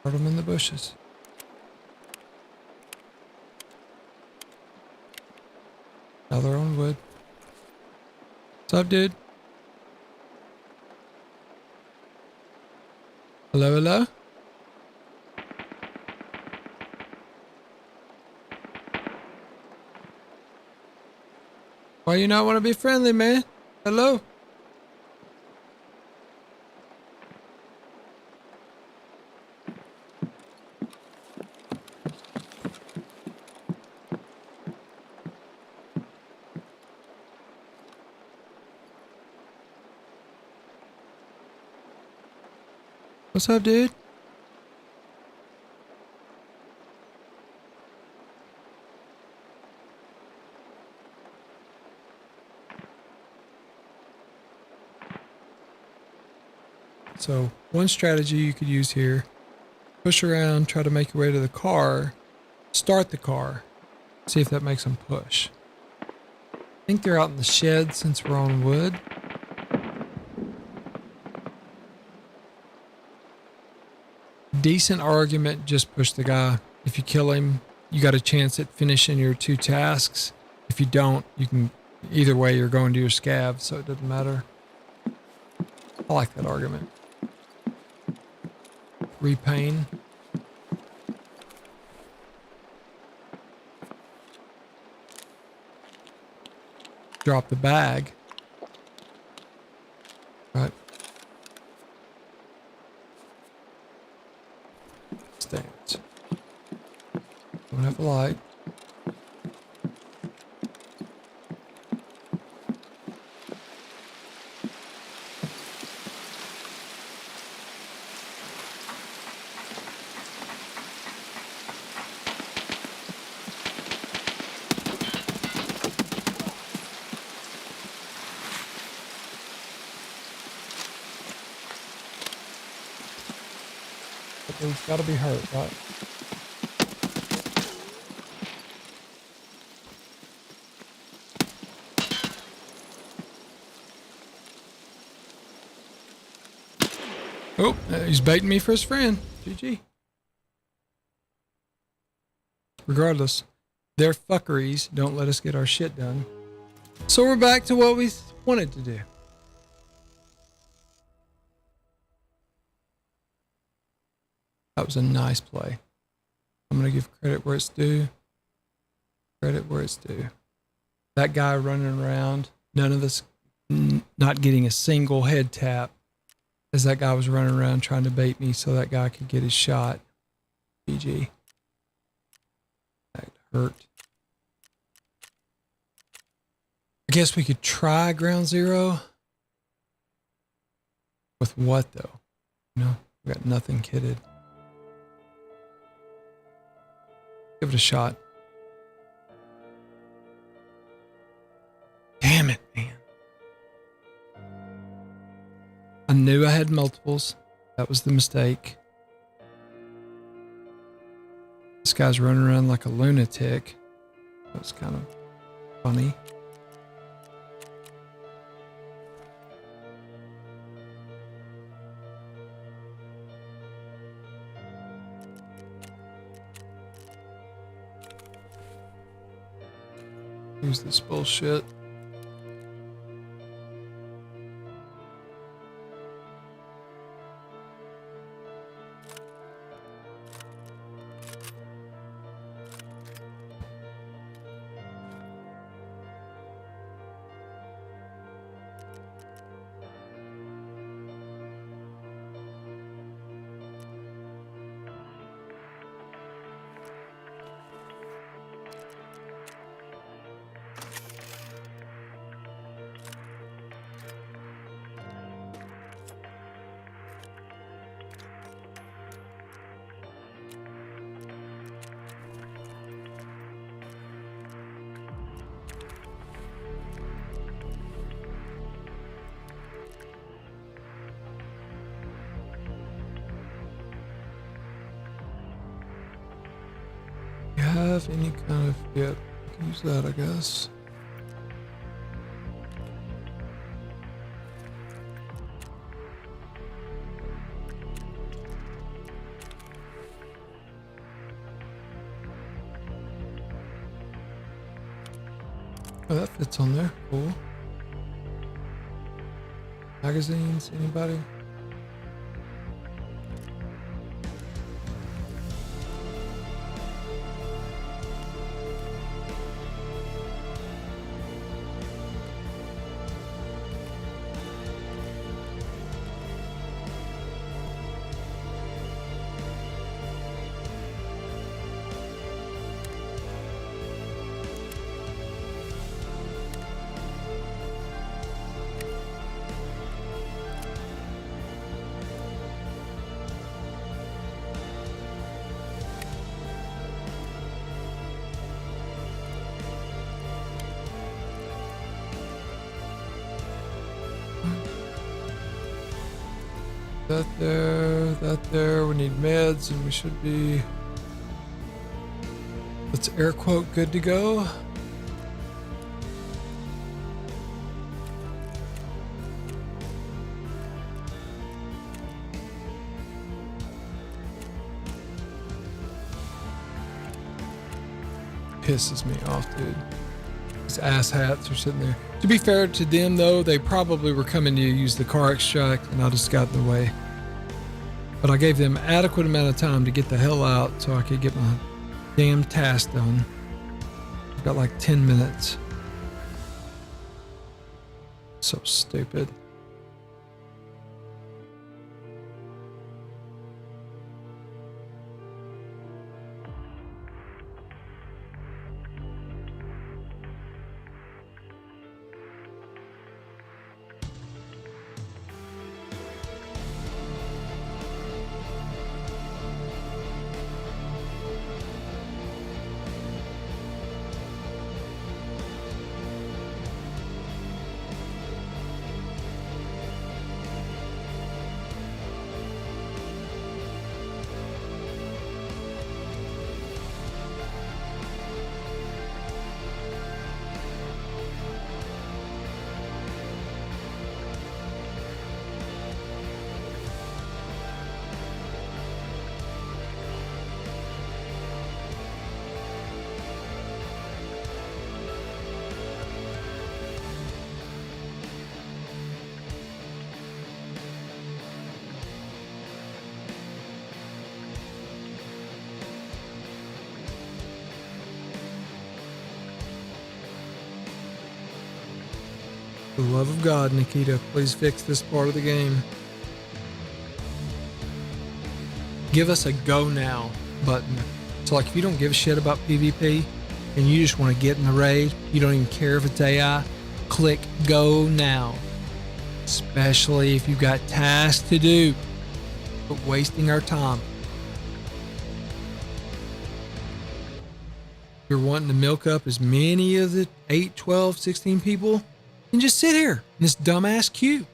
Heard him in the bushes. Now they're on wood. What's up, dude? Hello, hello? Why you not want to be friendly, man? Hello? What's up, dude? So one strategy you could use here, push around, try to make your way to the car, start the car, see if that makes them push. I think they're out in the shed since we're on wood. Decent argument, just push the guy. If you kill him, you got a chance at finishing your 2 tasks. If you don't, you can, either way, you're going to your scav, so it doesn't matter. I like that argument. Repain. Drop the bag. Right. Stance. Don't have a light. He's got to be hurt, right? Oh, he's baiting me for his friend. GG. Regardless, their fuckeries don't let us get our shit done. So we're back to what we wanted to do. That was a nice play. I'm going to give credit where it's due. Credit where it's due. That guy running around, none of us not getting a single head tap as that guy was running around trying to bait me so that guy could get his shot. GG. That hurt. I guess we could try ground zero. With what though? No, we got nothing kitted. Give it a shot. Damn it, man. I knew I had multiples. That was the mistake. This guy's running around like a lunatic. That was kind of funny. Use this bullshit. have any kind of, yeah, I can use that, I guess. Oh, that fits on there. Cool. Magazines, anybody? That there. We need meds, and we should be, let's air quote, good to go. Pisses me off, dude. These ass hats are sitting there. To be fair to them, though, they probably were coming to use the car extract, and I just got in the way. But I gave them adequate amount of time to get the hell out so I could get my damn task done. I've got like 10 minutes. So stupid. For the love of God, Nikita, please fix this part of the game. Give us a go now button. So like if you don't give a shit about PvP and you just want to get in the raid, you don't even care if it's AI, click go now. Especially if you've got tasks to do. But wasting our time. You're wanting to milk up as many of the 8, 12, 16 people, and just sit here in this dumbass queue.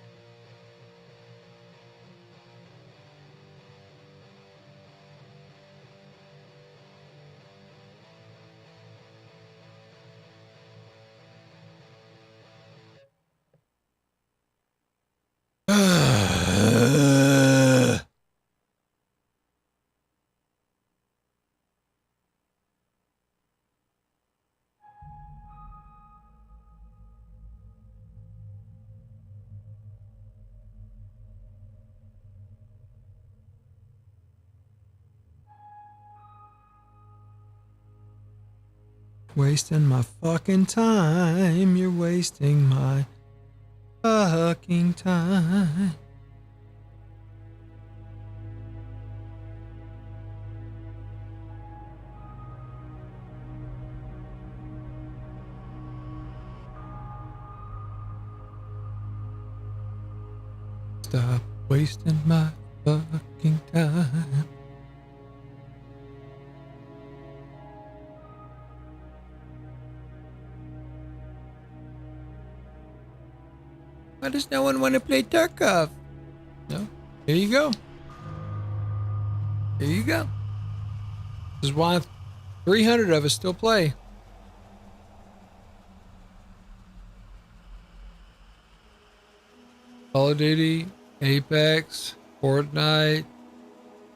Wasting my fucking time. You're wasting my fucking time. Stop wasting my fucking time. Why does no one want to play Tarkov? No. Here you go. Here you go. This is why 300 of us still play. Call of Duty, Apex, Fortnite,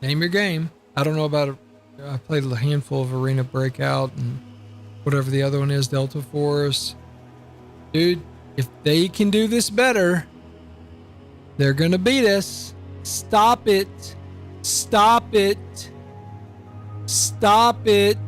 name your game. I don't know about it. I played a handful of Arena Breakout and whatever the other one is, Delta Force. Dude, if they can do this better, they're going to beat us. Stop it. Stop it. Stop it.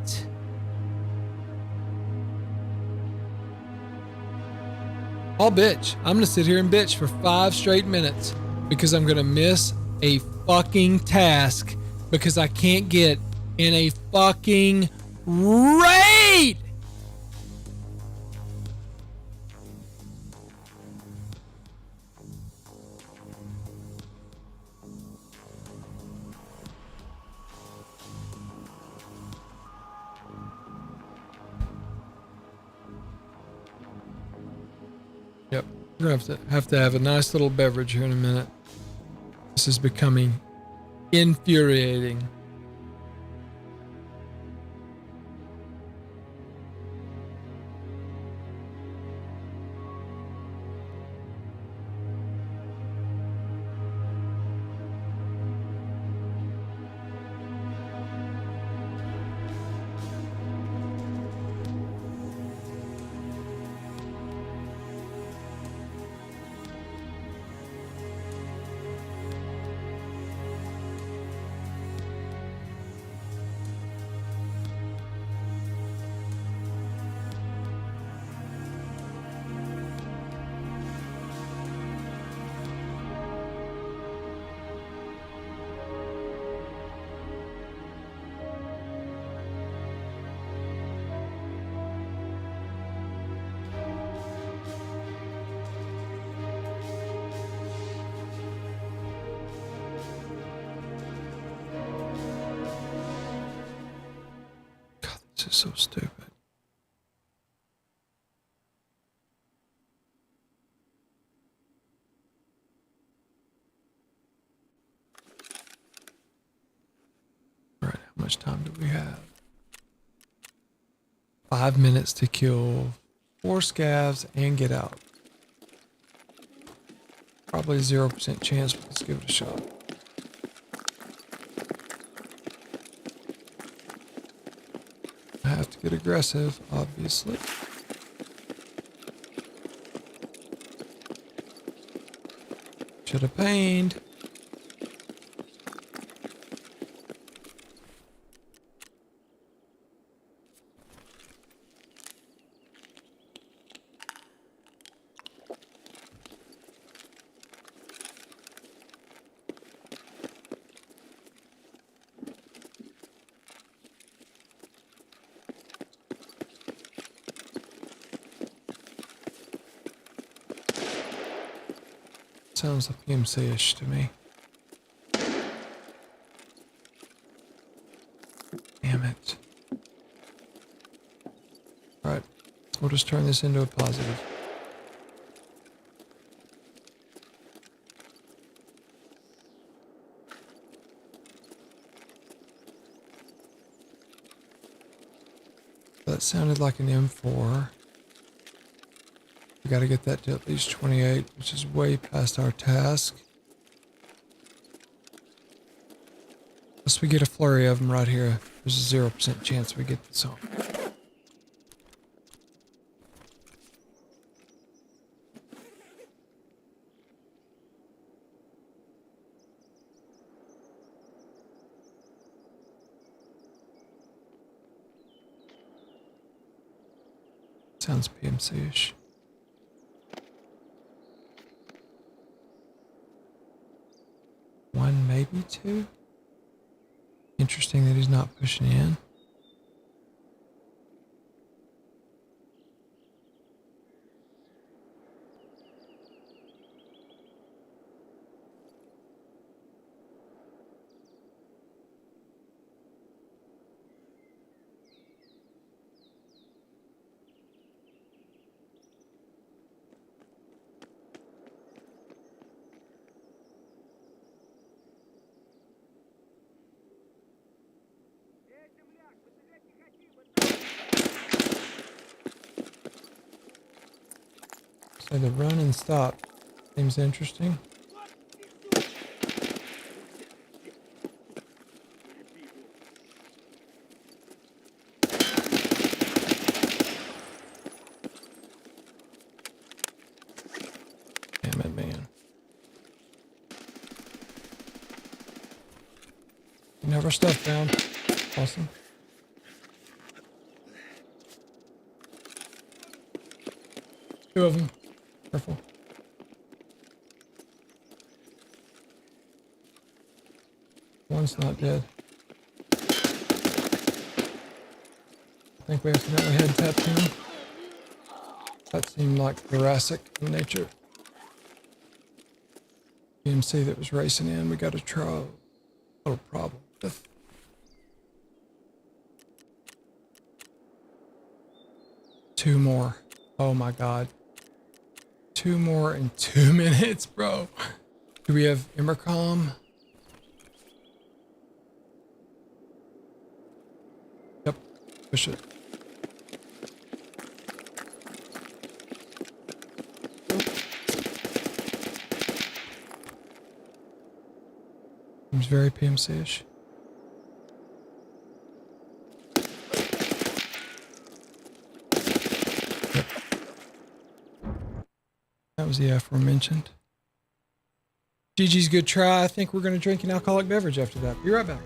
I'll bitch. I'm going to sit here and bitch for 5 straight minutes because I'm going to miss a fucking task because I can't get in a fucking raid. Yep, we're gonna have to have a nice little beverage here in a minute. This is becoming infuriating. This is so stupid. All right, how much time do we have? 5 minutes to kill 4 scavs and get out. Probably 0% chance, but let's give it a shot. I have to get aggressive, obviously. Should have pained. Sounds like PMC-ish to me. Damn it. Alright, we'll just turn this into a positive. That sounded like an M4. We got to get that to at least 28, which is way past our task. Unless we get a flurry of them right here, there's a 0% chance we get this on. Sounds PMC-ish. One, maybe two. Interesting that he's not pushing in. So the run and stop seems interesting. Damn it, man. Never stuff found. Awesome. Two of them. Careful. One's not dead. I think we accidentally head tapped him. That seemed like Jurassic in nature. PMC that was racing in, we got a little problem with. Two more. Oh my god. Two more in 2 minutes, bro. Do we have intercom? Yep. Push it. Seems very PMC-ish. Yep. That was the aforementioned. GG's good try. I think we're going to drink an alcoholic beverage after that. Be right back.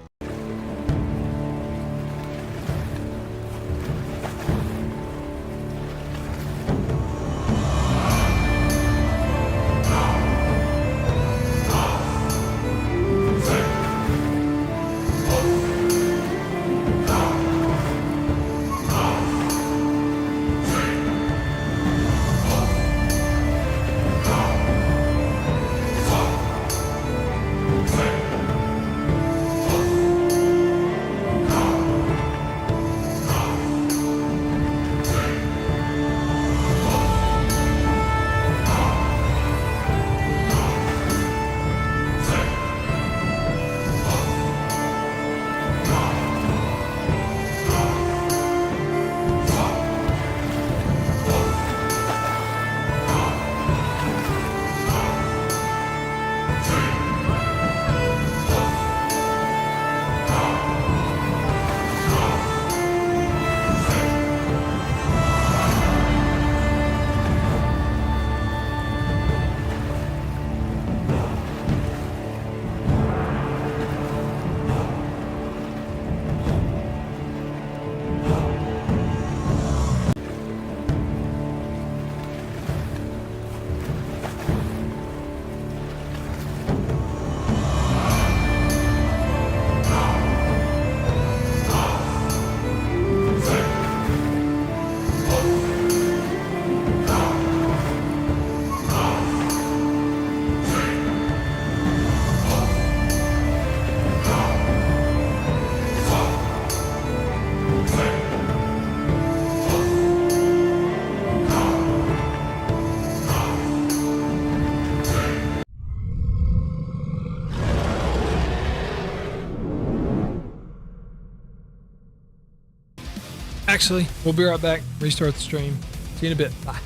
Actually, we'll be right back. Restart the stream. See you in a bit. Bye.